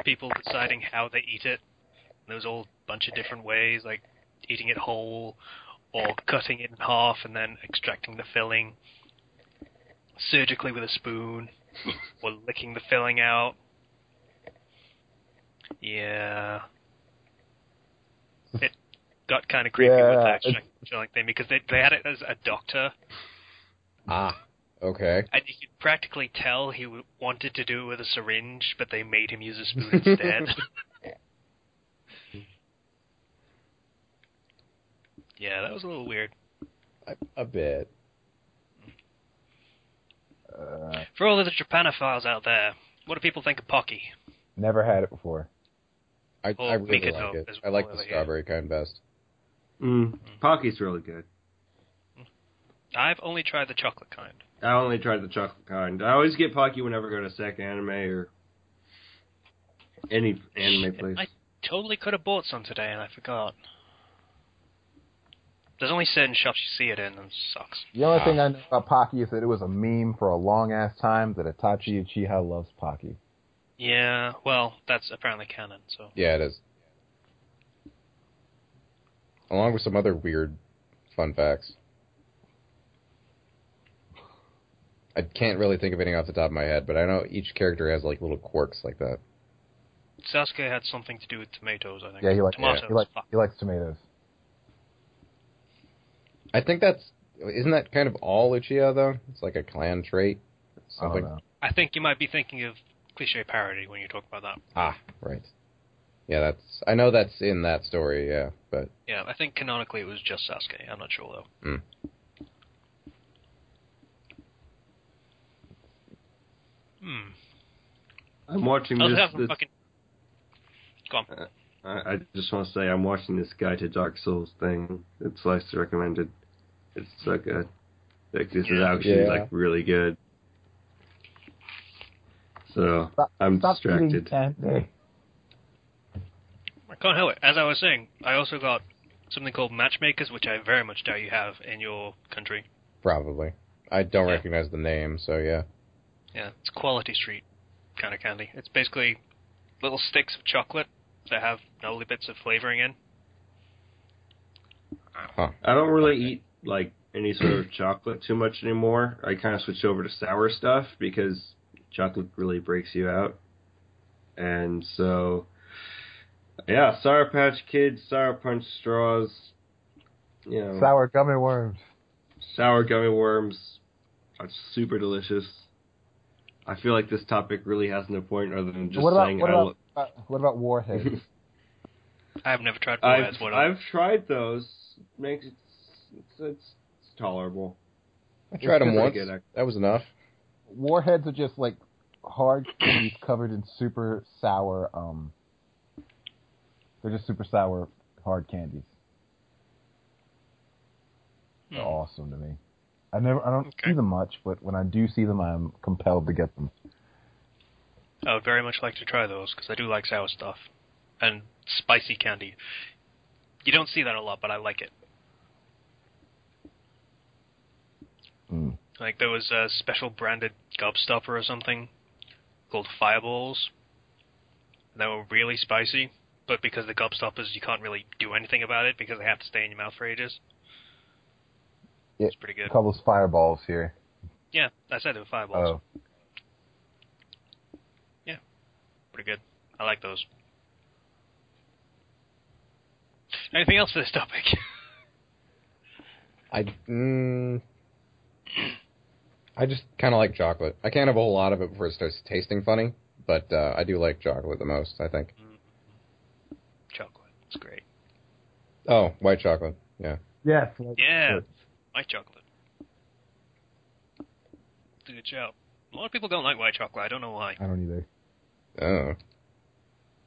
people deciding how they eat it. There was all a bunch of different ways, like eating it whole, or cutting it in half and then extracting the filling surgically with a spoon, or licking the filling out. Yeah. It got kind of creepy with Yeah, that extracting the filling thing, because they had it as a doctor, Ah, okay. and you could practically tell he wanted to do it with a syringe, but they made him use a spoon instead. Yeah, that was a little weird. A bit. For all of the Japanophiles out there, what do people think of Pocky? Never had it before. I Or really Mikado, like it. as I like well the over strawberry kind best. Pocky's really good. I've only tried the chocolate kind. I only tried the chocolate kind. I always get Pocky whenever I go to Sec Anime or any anime place. I totally could have bought some today, and I forgot. There's only certain shops you see it in, and it sucks. The only thing I know about Pocky is that it was a meme for a long-ass time that Itachi Uchiha loves Pocky. Yeah, well, that's apparently canon, so... Yeah, it is. Along with some other weird fun facts. I can't really think of anything off the top of my head, but I know each character has like little quirks like that. Sasuke had something to do with tomatoes, I think. Yeah, he likes tomatoes. he likes tomatoes. I think isn't that kind of all Uchiha though? It's like a clan trait. I don't Something. know. I think you might be thinking of cliche parody when you talk about that. Ah, right. Yeah, I know that's in that story, yeah, but Yeah, I think canonically it was just Sasuke. I'm not sure, though. I'm watching I was this. having fucking... Go on. I just want to say I'm watching this Guide to Dark Souls thing that Slice recommended. It's so good. Like this is actually like really good. So I'm Stop eating distracted. candy. I can't help it. As I was saying, I also got something called Matchmakers, which I very much doubt you have in your country. Probably. I don't Yeah. recognize the name, so yeah. Yeah, it's Quality Street kind of candy. It's basically little sticks of chocolate that have lovely bits of flavoring in. Huh. I don't really eat like any sort of chocolate too much anymore. I kind of switched over to sour stuff because chocolate really breaks you out. And so, yeah, Sour Patch Kids, Sour Punch Straws, you know, Sour gummy worms. sour gummy worms are super delicious. I feel like this topic really has no point other than just saying what about warheads? I've never tried Warheads. I've tried those. Makes it's tolerable. I tried them once. Good. That was enough. Warheads are just like hard candies covered in super sour. They're just super sour hard candies. They're awesome to me. I don't see them much, but when I do see them, I'm compelled to get them. I would very much like to try those, because I do like sour stuff. And spicy candy. You don't see that a lot, but I like it. Mm. Like, there was a special branded gobstopper or something called Fireballs. They were really spicy, but because the gobstoppers, you can't really do anything about it, because they have to stay in your mouth for ages. Yeah, it's pretty good. We call those fireballs here. Yeah, I said they were Fireballs. Oh. Yeah, pretty good. I like those. Anything else for this topic? I just kind of like chocolate. I can't have a whole lot of it before it starts tasting funny, but I do like chocolate the most, I think. Chocolate. It's great. Oh, white chocolate. Yeah. Yes. Yeah. White chocolate. It's a good shout. A lot of people don't like white chocolate. I don't know why. I don't either. Oh.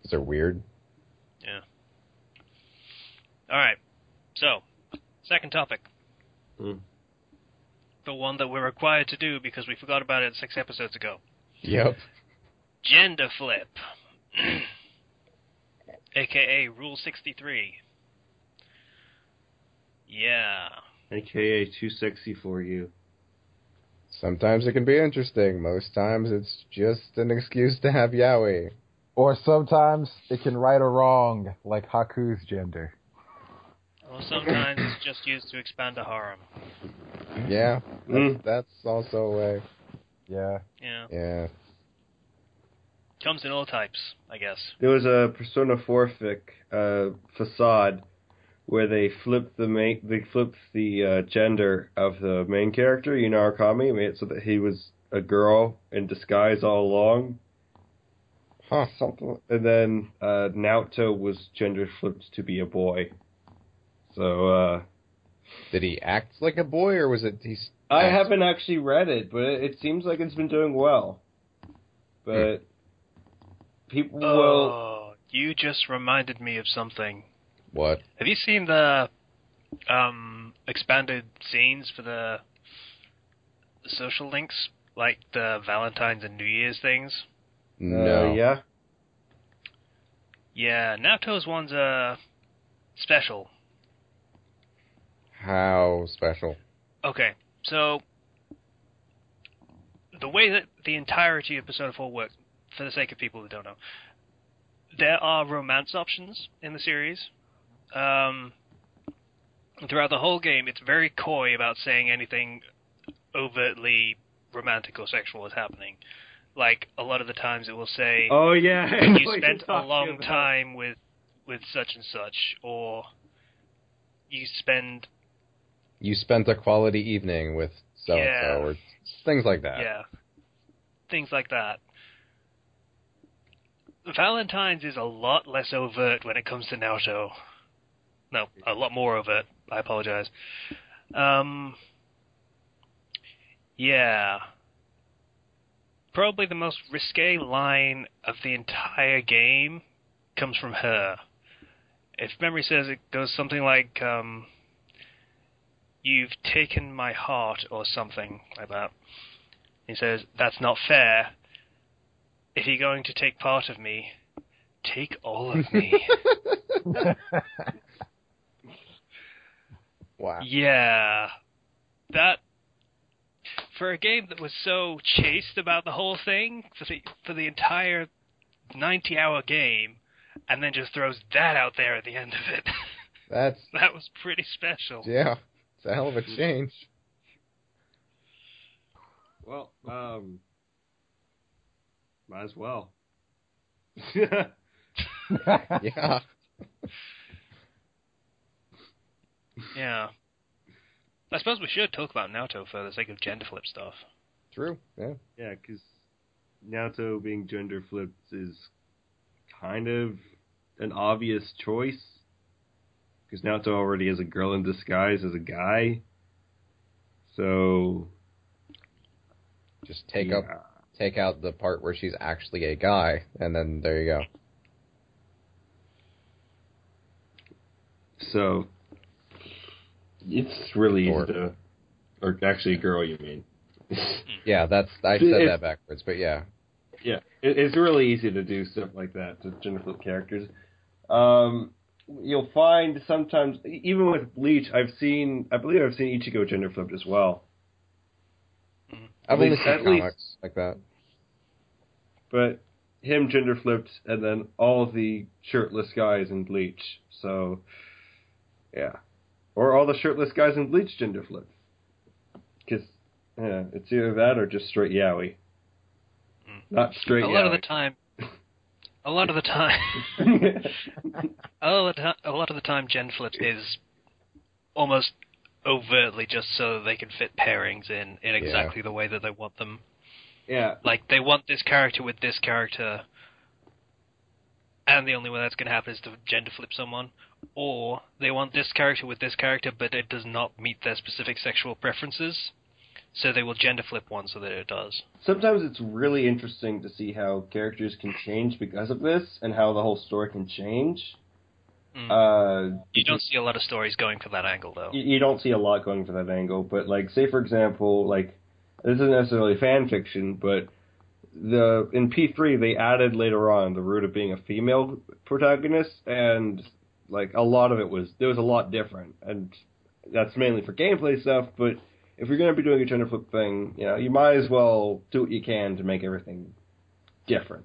Is it weird? Yeah. Alright. So, second topic. The one that we're required to do because we forgot about it 6 episodes ago. Yep. Gender flip. AKA Rule 63. Yeah. AKA too sexy for you. Sometimes it can be interesting. Most times it's just an excuse to have yaoi. Or sometimes it can right or wrong, like Haku's gender. Or sometimes it's just used to expand a harem. Yeah, that's also a way. Yeah. Yeah. Yeah. Comes in all types, I guess. There was a Persona 4 fic, Facade, where they flipped the gender of the main character, Arakami, made it so that he was a girl in disguise all along. Huh. Something. And then Naoto was gender flipped to be a boy. So, Did he act like a boy, or was it he's... I haven't actually read it, but it seems like it's been doing well. But people will... Oh, you just reminded me of something. What? Have you seen the expanded scenes for the social links? Like the Valentine's and New Year's things? No. Yeah. Yeah, Naoto's one's special. How special? Okay, so the way that the entirety of Persona 4 works, for the sake of people who don't know, there are romance options in the series. Throughout the whole game, it's very coy about saying anything overtly romantic or sexual is happening. Like, a lot of the times it will say, Oh, yeah. you spent a long time with such and such, or you spent a quality evening with so-and-so, or things like that. Yeah. Things like that. Valentine's is a lot less overt when it comes to Naoto. No, a lot more overt. I apologize. Yeah. Probably the most risque line of the entire game comes from her. If memory serves, it goes something like, you've taken my heart, or something like that. He says, that's not fair. If you're going to take part of me, take all of me. Wow. Yeah. That, for a game that was so chaste about the whole thing, for the entire 90-hour game, and then just throws that out there at the end of it. That was pretty special. Yeah, it's a hell of a change. Well, might as well. Yeah. Yeah. I suppose we should talk about Naoto for the sake of gender flip stuff. True. Yeah. Yeah, because Naoto being gender flipped is kind of an obvious choice. Because Naoto already is a girl in disguise as a guy. So Just take out the part where she's actually a guy, and then there you go. So it's really easy to, or actually, girl, you mean? Yeah, I said that backwards, but yeah. Yeah, it's really easy to do stuff like that to gender flip characters. You'll find sometimes, even with Bleach, I believe I've seen Ichigo gender flipped as well. I've only at seen comics like that. But him gender flipped, and then all the shirtless guys in Bleach. So, yeah. Or all the shirtless guys in Bleach gender flipped. Because, yeah, it's either that or just straight yaoi. Not straight yaoi. A lot of the time, gen flip is almost overtly just so they can fit pairings in exactly the way that they want them. Yeah. Like, they want this character with this character, and the only way that's going to happen is to gender flip someone. Or they want this character with this character, but it does not meet their specific sexual preferences, so they will gender flip one so that it does. Sometimes it's really interesting to see how characters can change because of this, and how the whole story can change. You don't see a lot of stories going for that angle, though. You don't see a lot going for that angle, but, like, say, for example, like, this isn't necessarily fan fiction, but in P3 they added later on the root of being a female protagonist, and, like, a lot of it was a lot different, and that's mainly for gameplay stuff, but if you're going to be doing a gender flip thing, you know, you might as well do what you can to make everything different.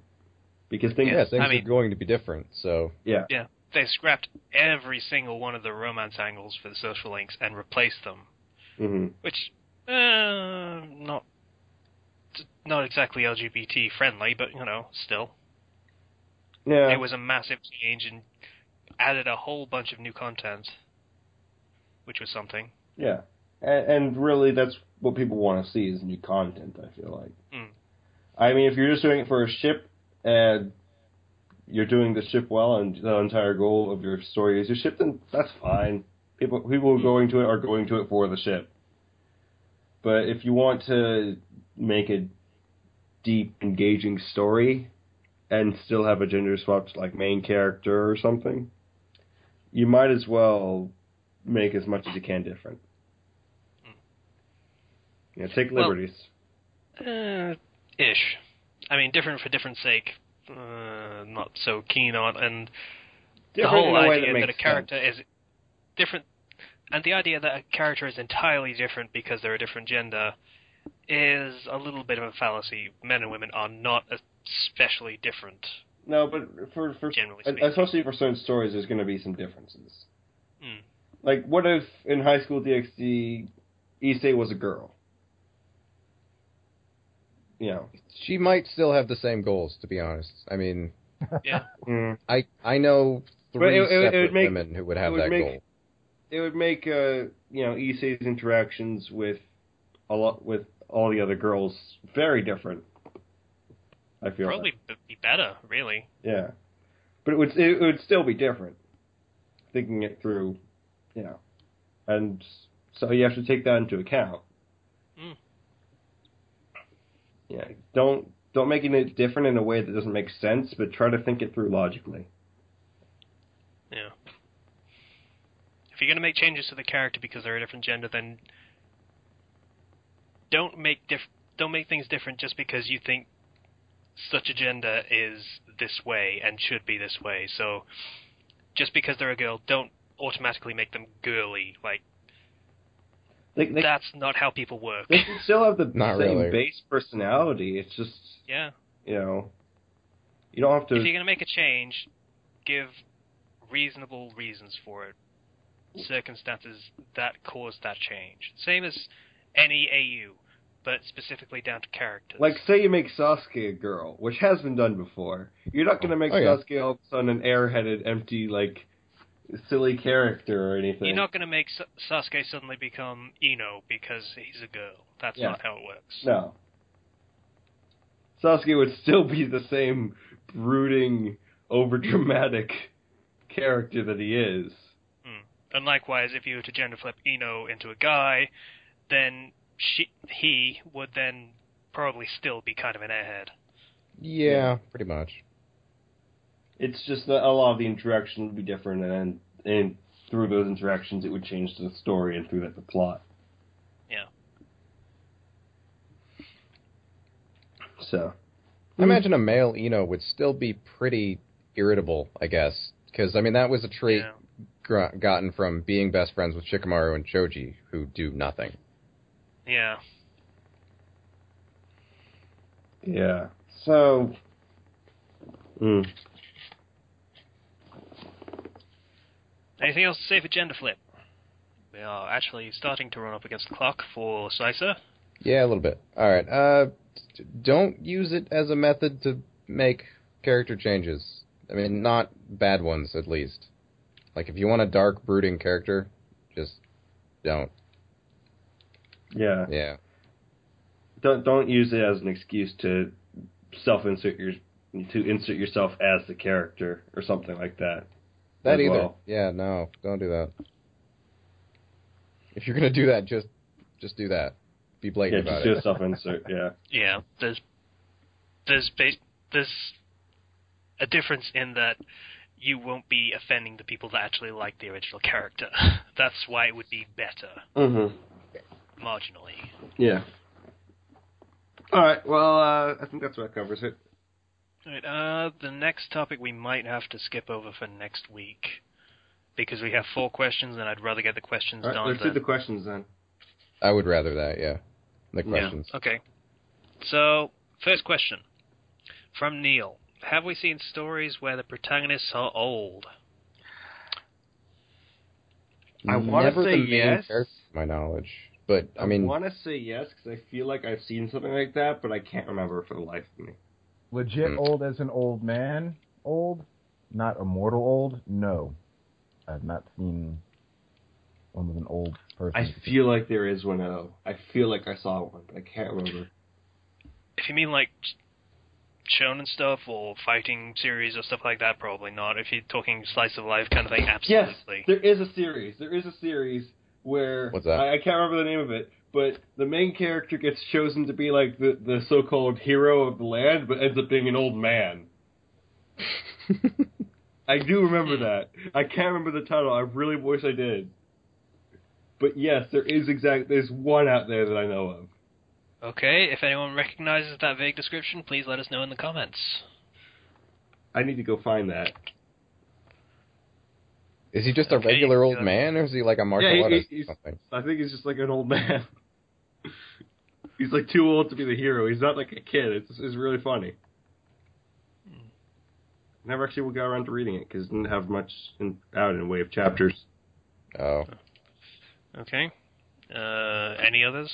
Because things are going to be different, so... Yeah. They scrapped every single one of the romance angles for the social links and replaced them. Mm-hmm. Which, not exactly LGBT friendly, but, you know, still. Yeah. It was a massive change and added a whole bunch of new content, which was something. Yeah. And really, that's what people want to see is new content, I feel like. I mean, if you're just doing it for a ship, and you're doing the ship well, and the entire goal of your story is your ship, then that's fine. People who are going to it for the ship. But if you want to make a deep, engaging story, and still have a gender swapped, like, main character or something, you might as well make as much as you can different. Yeah, take liberties. Ish. I mean, different for different sake. Not so keen on, and the whole idea that a character is different, and the idea that a character is entirely different because they're a different gender is a little bit of a fallacy. Men and women are not especially different. No, but for generally speaking, especially for certain stories, there's going to be some differences. Like, what if in High School DxD, Issei was a girl? You know, she might still have the same goals, to be honest. I mean, yeah. I know three separate women who would have that goal. It would make Issei's interactions with all the other girls very different. I feel probably be better, really. Yeah, but it would still be different. Thinking it through, you know, and so you have to take that into account. Yeah, don't make it different in a way that doesn't make sense, but try to think it through logically. Yeah. If you're going to make changes to the character because they're a different gender, then don't make things different just because you think such a gender is this way and should be this way. So just because they're a girl, don't automatically make them girly. Like, that's not how people work. They can still have the Not same really. base personality. It's just, Yeah. you know, you don't have to... If you're going to make a change, give reasonable reasons for it. Circumstances that cause that change. Same as any AU, but specifically down to characters. Like, say you make Sasuke a girl, which has been done before. You're not going to make Sasuke all of a sudden an airheaded, empty, like, silly character or anything. You're not going to make Sasuke suddenly become Ino because he's a girl. That's not how it works. No. Sasuke would still be the same brooding, overdramatic character that he is. And likewise, if you were to gender flip Ino into a guy, then he would then probably still be kind of an airhead. Yeah, pretty much. It's just that a lot of the interaction would be different, and through those interactions, it would change the story and through that the plot. Yeah. So, I imagine a male Ino would still be pretty irritable, I guess, because I mean that was a trait gotten from being best friends with Shikamaru and Choji, who do nothing. Yeah. Yeah. So, Anything else to say for gender flip? We are actually starting to run up against the clock for Slicer. Yeah, a little bit. All right. Don't use it as a method to make character changes. I mean, not bad ones, at least. Like, if you want a dark, brooding character, just don't. Yeah. Yeah. Don't use it as an excuse to insert yourself as the character or something like that. That as either. well. Yeah, no, don't do that. If you're gonna do that, just do that. Be blatant about just it. do a self-insert. Yeah. Yeah, there's a difference in that you won't be offending the people that actually like the original character. That's why it would be better. Mm-hmm. Marginally. Yeah. All right. Well, I think that's what covers it. All right, the next topic we might have to skip over for next week because we have 4 questions, and I'd rather get the questions All right, done. let's do the questions then. I would rather that, yeah. The questions. Yeah, okay. So, first question. From Neil. Have we seen stories where the protagonists are old? I want Never to the say main yes. character, to my knowledge. But, I mean... want to say yes, because I feel like I've seen something like that, but I can't remember for the life of me. Legit old as an old man? Old? Not immortal old? No. I've not seen one with an old person. I feel like there is one, though. I feel like I saw one, but I can't remember. If you mean like shonen stuff or fighting series or stuff like that, probably not. If you're talking slice of life kind of thing, absolutely. Yes, there is a series. There is a series where... What's that? I can't remember the name of it, but the main character gets chosen to be like the so-called hero of the land, but ends up being an old man. I do remember that. I can't remember the title. I really wish I did. But yes, there's one out there that I know of. Okay, if anyone recognizes that vague description, please let us know in the comments. I need to go find that. Is he just a regular old man, or is he like a martial artist or something? I think he's just like an old man. He's like too old to be the hero. He's not like a kid. It's really funny. Never actually got around to reading it because it didn't have much out in way of chapters. Oh. Okay. Any others?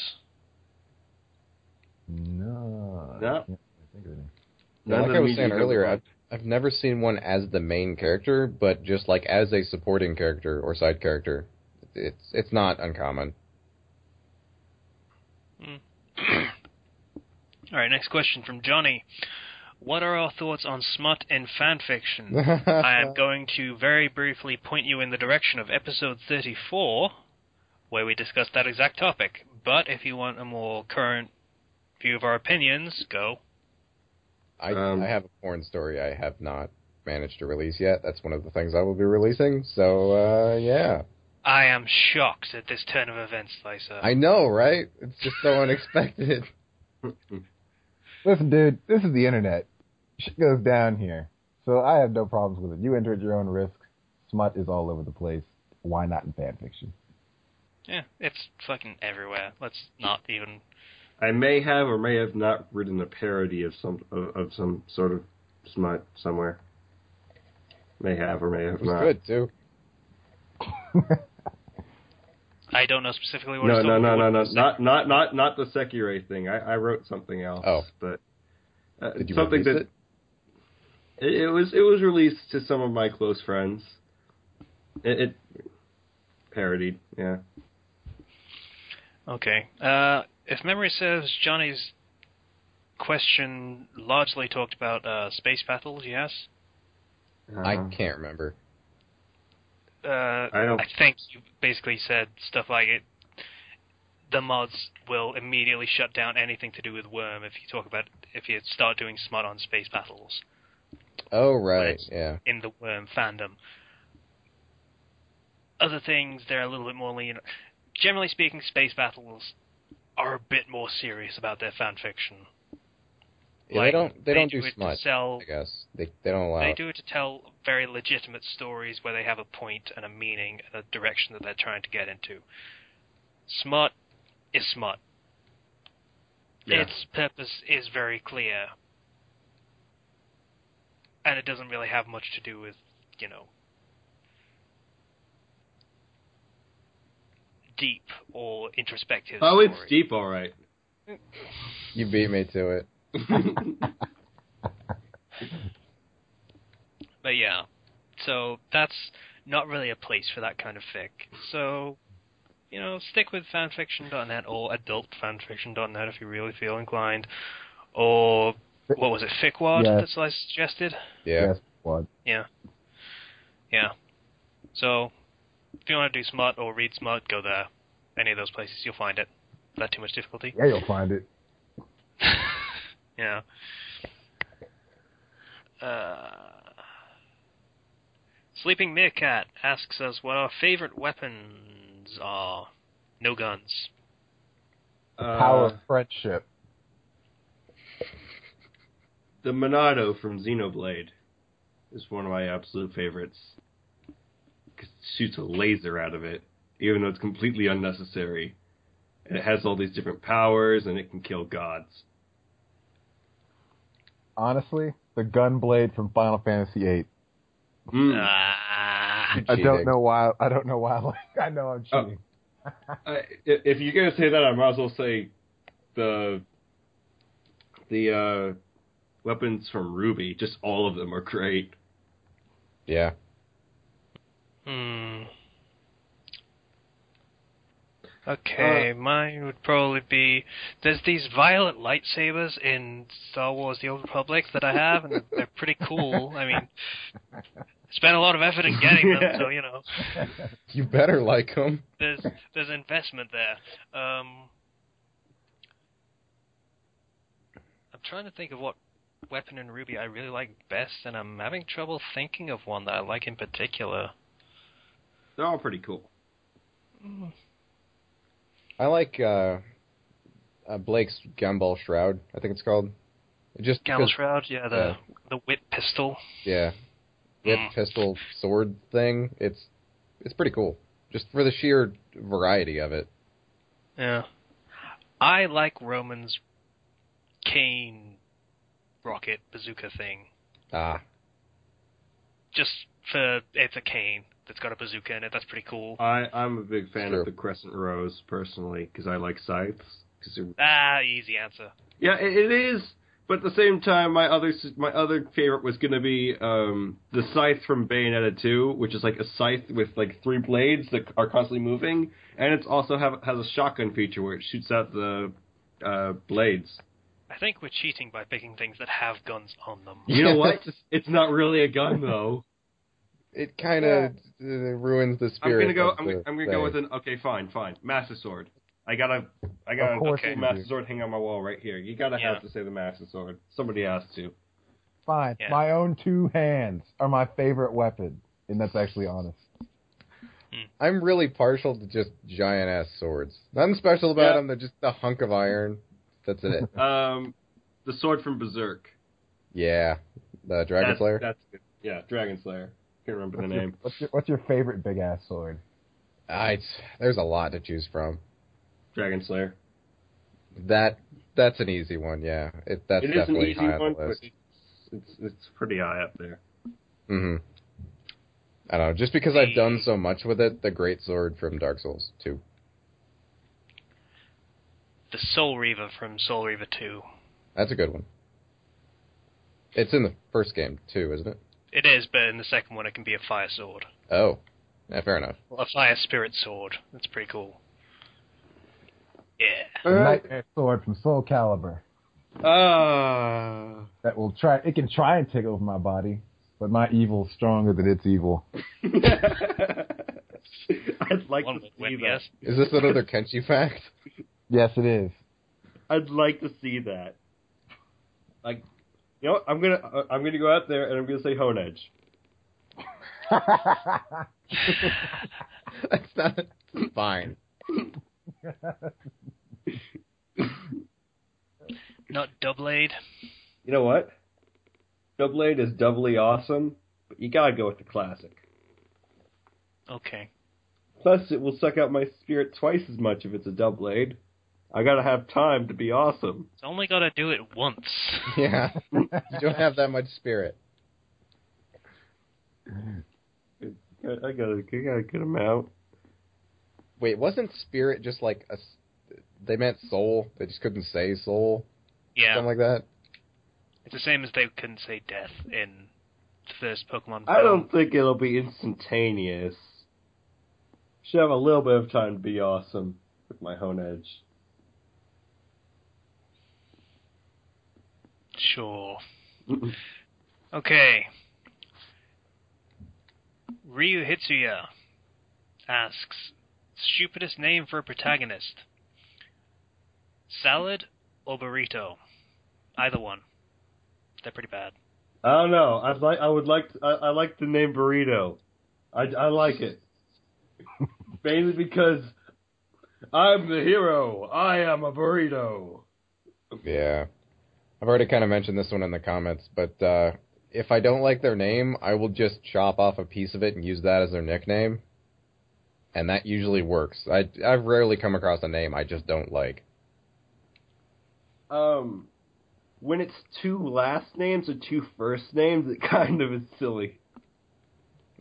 No. No. I can't think of anything. Like I was saying earlier, I've never seen one as the main character, but just like as a supporting character or side character. It's not uncommon. All right, next question from Johnny. What are our thoughts on smut in fanfiction? I am going to very briefly point you in the direction of episode 34, where we discussed that exact topic. But if you want a more current view of our opinions, go. I have a porn story I have not managed to release yet. That's one of the things I will be releasing. So, yeah. I am shocked at this turn of events, Lisa. I know, right? It's just so unexpected. Listen, dude, this is the internet. Shit goes down here. So I have no problems with it. You enter at your own risk. Smut is all over the place. Why not in fanfiction? Yeah, it's fucking everywhere. Let's not even... I may have or may have not written a parody of some sort of smut somewhere. May have or may have It was not. good, too. I don't know specifically what No, it's not the Sekirei thing. I wrote something else. Oh. But Did you something release that it? it was released to some of my close friends. It parodied, yeah. Okay. If memory serves, Johnny's question largely talked about space battles, yes? I can't remember. don't- I think you basically said stuff like it. The mods will immediately shut down anything to do with Worm if you start doing smut on space battles Oh, right, yeah. in the Worm fandom. Other things, they're a little bit more lenient. Generally speaking, space battles are a bit more serious about their fanfiction. Yeah, Like, they don't do it to smut, sell. I guess. They don't allow They it. do it to tell very legitimate stories where they have a point and a meaning and a direction that they're trying to get into. Smut is smut. Yeah. Its purpose is very clear. And it doesn't really have much to do with, deep or introspective Oh, story. it's deep, all right. You beat me to it. But yeah, so that's not really a place for that kind of fic. So, stick with fanfiction.net or adultfanfiction.net if you really feel inclined. Or, what was it, Ficwad Yeah. that I suggested? Yeah. Yes, what? Yeah. Yeah. So, if you want to do smut or read smut, go there. Any of those places, you'll find it. Not too much difficulty. Yeah, you'll find it. Yeah. Sleeping Meerkat asks us what our favorite weapons are. No guns. The power of friendship. The Monado from Xenoblade is one of my absolute favorites. 'Cause it shoots a laser out of it, even though it's completely unnecessary. And it has all these different powers, and it can kill gods. Honestly, the gun blade from Final Fantasy VIII. Ah. I don't know why. I don't know why. I know I'm cheating. If you're gonna say that, I might as well say the weapons from Ruby. Just all of them are great. Yeah. Okay, mine would probably be... There's these violet lightsabers in Star Wars The Old Republic that I have, and they're pretty cool. I mean, spent a lot of effort in getting them, so, You better like them. there's investment there. I'm trying to think of what weapon in Ruby I really like best, and I'm having trouble thinking of one that I like in particular. They're all pretty cool. I like Blake's Gumball Shroud, I think it's called. Just Gamble Shroud, yeah, the whip pistol. Yeah. Whip pistol sword thing. It's pretty cool. Just for the sheer variety of it. Yeah. I like Roman's cane rocket bazooka thing. Ah. Just for it's a cane that's got a bazooka in it. That's pretty cool. I'm a big fan True. of the Crescent Rose, personally, because I like scythes. Easy answer. Yeah, it is. But at the same time, my other favorite was going to be the scythe from Bayonetta 2, which is like a scythe with like 3 blades that are constantly moving, and it's also has a shotgun feature where it shoots out the blades. I think we're cheating by picking things that have guns on them. You know what? It's not really a gun though. It kind of ruins the spirit. I'm gonna go with an fine, Master Sword. I got a course Master Sword hanging on my wall right here. You gotta have to say the Master Sword. Somebody has to. Fine. Yeah. My own 2 hands are my favorite weapon, and that's actually honest. I'm really partial to just giant ass swords. Nothing special about them. They're just a hunk of iron. That's it. The sword from Berserk. Yeah. The Dragon Slayer? That's good. Yeah, Dragon Slayer. Can't remember the name. What's your favorite big ass sword? There's a lot to choose from. Dragon Slayer. That's an easy one, yeah. That's It is an definitely easy high one, on the list. but it's pretty high up there. Mm-hmm. I don't know, just because I've done so much with it, the Great Sword from Dark Souls 2. The Soul Reaver from Soul Reaver 2. That's a good one. It's in the first game, too, isn't it? It is, but in the second one it can be a fire sword. Oh. Yeah, fair enough. Well, a fire spirit sword. That's pretty cool. Yeah. The Nightmare Sword from Soul Calibur. That it can try and take over my body, but my evil is stronger than its evil. I'd like One to would see win, that. yes. Is this another Kenshi fact? Yes, it is. I'd like to see that. Like, you know, I'm gonna go out there and I'm gonna say Hone Edge. That's not fine. Not Doublade. You know what? Doublade is doubly awesome, but you gotta go with the classic. Okay. Plus, it will suck out my spirit twice as much if it's a Doublade. I gotta have time to be awesome. It's only gotta do it once. Yeah. You don't have that much spirit. I got a good amount. Wait, wasn't spirit just like they meant soul? They just couldn't say soul? Yeah. Something like that? It's the same as they couldn't say death in the first Pokemon film. I don't think it'll be instantaneous. Should have a little bit of time to be awesome with my Hone Edge. Sure. Okay. Ryu Hitsuya asks, stupidest name for a protagonist? Salad or burrito? Either one. They're pretty bad. I don't know. I like the name Burrito. I like it. Mainly because I'm the hero. I am a burrito. Yeah. I've already kind of mentioned this one in the comments, but if I don't like their name, I will just chop off a piece of it and use that as their nickname. And that usually works. I've rarely come across a name I just don't like. When it's two last names or two first names, it kind of is silly.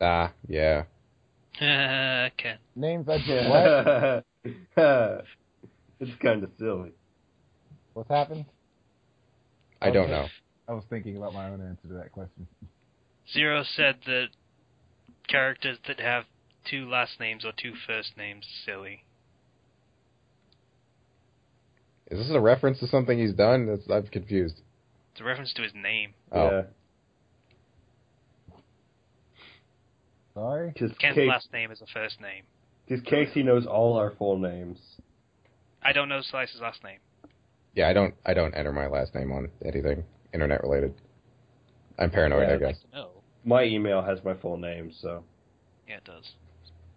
Ah, yeah. Okay. Names I did what? It's kind of silly. What's happened? I don't know. I was thinking about my own answer to that question. Zero said that characters that have two last names or two first names are silly. Is this a reference to something he's done? I'm confused. It's a reference to his name. Oh. Yeah. Sorry? Ken's last name is a first name. Because Casey knows all our full names. I don't know Slice's last name. Yeah, I don't enter my last name on anything internet related. I'm paranoid, Yeah, I guess. I'd like to know. My email has my full name, so. Yeah, it does.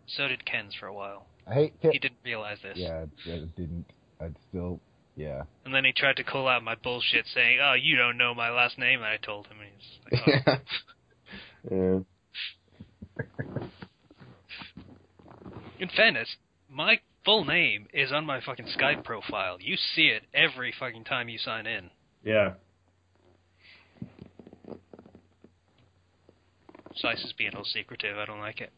So did Ken's for a while. I hate He didn't realize this. Yeah, I didn't. I'd still, yeah. And then he tried to call out my bullshit saying, oh, you don't know my last name, and I told him, and he's like, oh. Yeah. In fairness, my full name is on my fucking Skype profile. You see it every fucking time you sign in. Yeah. Slice is being all secretive. I don't like it.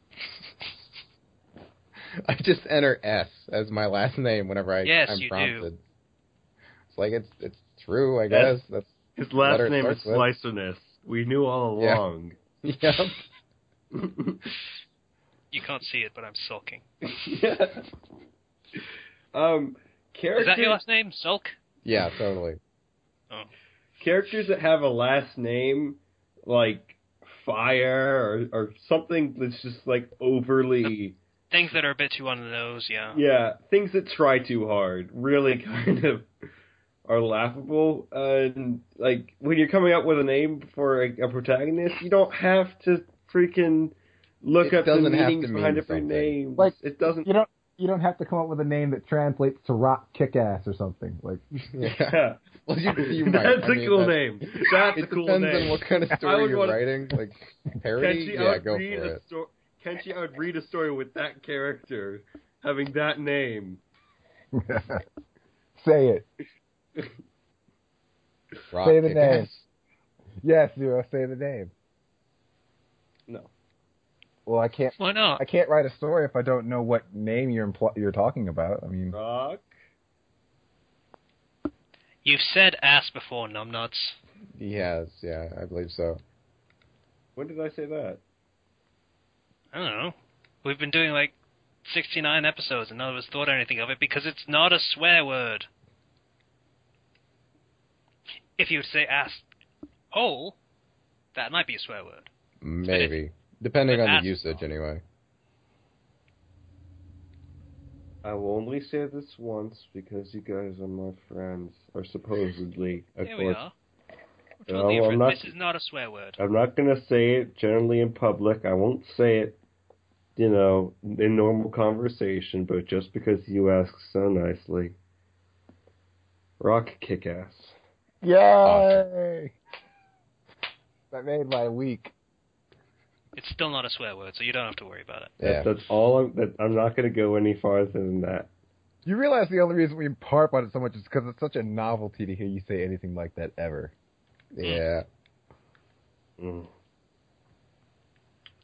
I just enter S as my last name whenever I'm you prompted. do. It's like it's true, I guess. That's His last letter it name is starts Slicerness. We knew all along. with. Yep. You can't see it, but I'm sulking. Yeah. Characters, Is that your last name, Sulk? Yeah, totally. Oh. characters that have a last name like Fire or something that's just like overly Things that are a bit too on the nose, yeah. yeah, things that try too hard really kind of are laughable. And like when you're coming up with a name for a protagonist, you don't have to freaking look It up the doesn't have to meanings mean behind different something. names. Like, it doesn't. You You don't have to come up with a name that translates to rock kick-ass or something. Like, Yeah. Well, you might. That's I mean, a cool name. That's a It cool depends name. on what kind of story you're writing. Like, parody? Kenshi, Yeah, go for it. Kenshi, I would read a story with that character, having that name. say it. Rock Say the kick-ass. name. Yes, Zero, say the name. No. Well, I can't. Why not? I can't write a story if I don't know what name you're talking about. I mean, Rock. You've said ass before, numbnuts. He has, yeah, I believe so. When did I say that? I don't know. We've been doing like 69 episodes and none of us thought anything of it because it's not a swear word. If you would say ass hole, that might be a swear word. Maybe. Depending but on ass- the usage, anyway. I will only say this once because you guys are my friends, or supposedly. Here we are. We're No, totally I'm different. not- This is not a swear word. I'm not going to say it generally in public. I won't say it, in normal conversation, but just because you ask so nicely. Rock kick-ass. yay! That made my week. It's still not a swear word, so you don't have to worry about it. Yeah. That's all. I'm not going to go any farther than that. You realize the only reason we harp on it so much is because it's such a novelty to hear you say anything like that ever. Yeah. Mm.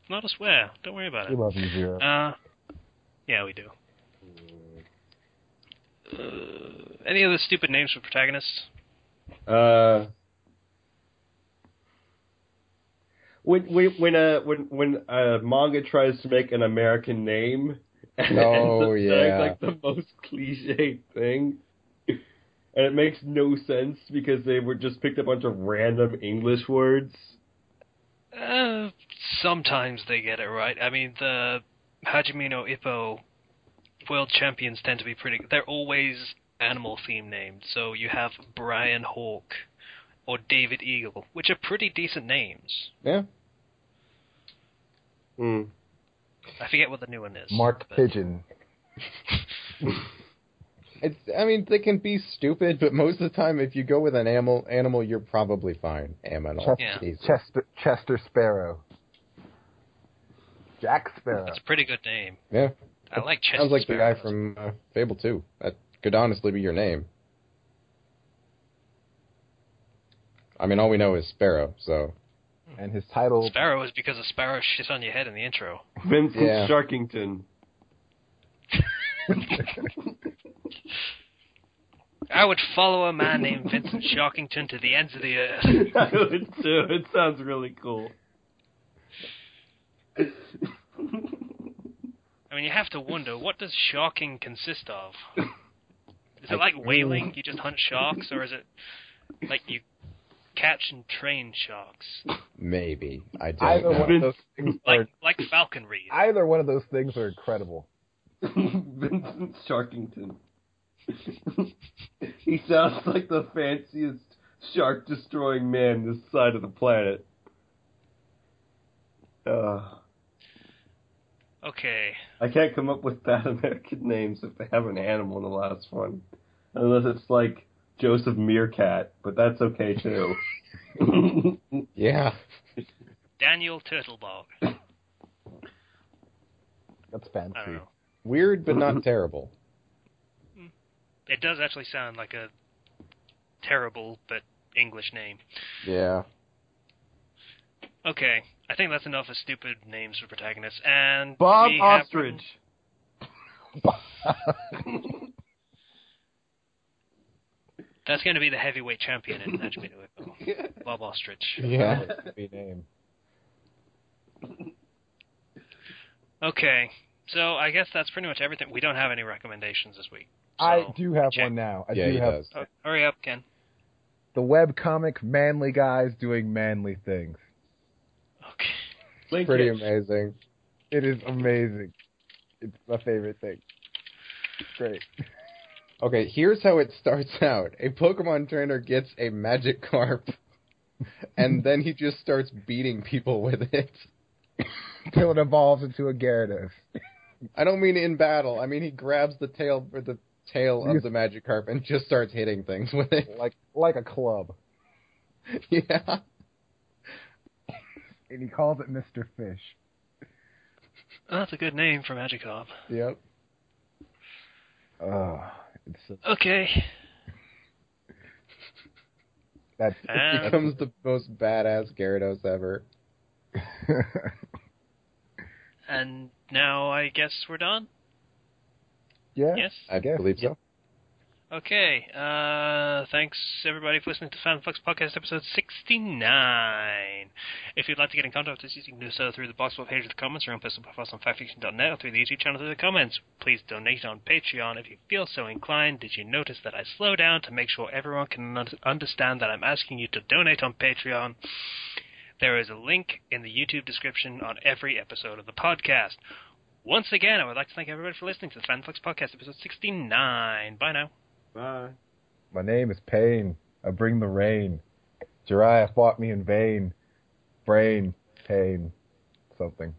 It's not a swear. Don't worry about We it. love you, Zero. Yeah, we do. Any other stupid names for protagonists? When a manga tries to make an American name, and Oh, ends up yeah. saying, like the most cliched thing, and it makes no sense because they were just picked a bunch of random English words. Sometimes they get it right. I mean, the Hajime no Ippo world champions tend to be pretty... They're always animal-themed named. So you have Brian Hawk or David Eagle, which are pretty decent names. Yeah. Mm. I forget what the new one is. Mark but- Pigeon. I mean, they can be stupid, but most of the time, if you go with an animal, you're probably fine. Aminal. Yeah. Jesus. Chester Sparrow. Jack Sparrow. That's a pretty good name. Yeah. I like Chester Sounds like Sparrow. the guy from Fable 2. That could honestly be your name. I mean, all we know is Sparrow, so... And his title... Sparrow is because a sparrow shit on your head in the intro. Vincent Yeah. Sharkington. I would follow a man named Vincent Sharkington to the ends of the earth. I would too. It sounds really cool. I mean, you have to wonder, what does sharking consist of? Is it like whaling? You just hunt sharks? Or is it like you catch and train sharks? Maybe. I don't Either know. one of those things are, Like falconry. either one of those things are incredible. Vincent Sharkington. He sounds like the fanciest shark-destroying man this side of the planet. Okay. I can't come up with bad American names if they have an animal in the last one. Unless it's like Joseph Meerkat, but that's okay too. Yeah. Daniel Turtlebog. That's I fancy. don't know. Weird, but not terrible. It does actually sound like a terrible but English name. Yeah. Okay. I think that's enough of stupid names for protagonists. And Bob we have Ostrich. That's going to be the heavyweight champion in Hajime no Ippo. Bob Ostrich. Yeah. Be name. Okay. So I guess that's pretty much everything. We don't have any recommendations this week. I So, do have check. one now. I Yeah, do he have does. Oh, hurry up, Ken. the webcomic Manly Guys Doing Manly Things. Okay. Link Pretty it. amazing. It is amazing. It's my favorite thing. Great. Okay, here's how it starts out. A Pokemon trainer gets a Magikarp, and then he just starts beating people with it. Till it evolves into a Gyarados. I don't mean in battle. I mean he grabs the tail of the Magikarp and just starts hitting things with it. Like a club. Yeah. And he calls it Mr. Fish. Oh, that's a good name for Magikarp. Yep. Okay. That's He becomes the most badass Gyarados ever. And now I guess we're done? yeah. Yes? I believe so. Okay. Thanks, everybody, for listening to Fandom Flux Podcast, episode 69. If you'd like to get in contact with us, you can do so through the Boxwell page of the comments or on personal profiles on fanfiction.net or through the YouTube channel through the comments. Please donate on Patreon if you feel so inclined. Did you notice that I slow down to make sure everyone can understand that I'm asking you to donate on Patreon? There is a link in the YouTube description on every episode of the podcast. Once again, I would like to thank everybody for listening to the Fandom Flux Podcast, episode 69. Bye now. Bye. My name is Pain. I bring the rain. Jiraiya fought me in vain. Brain, pain, something.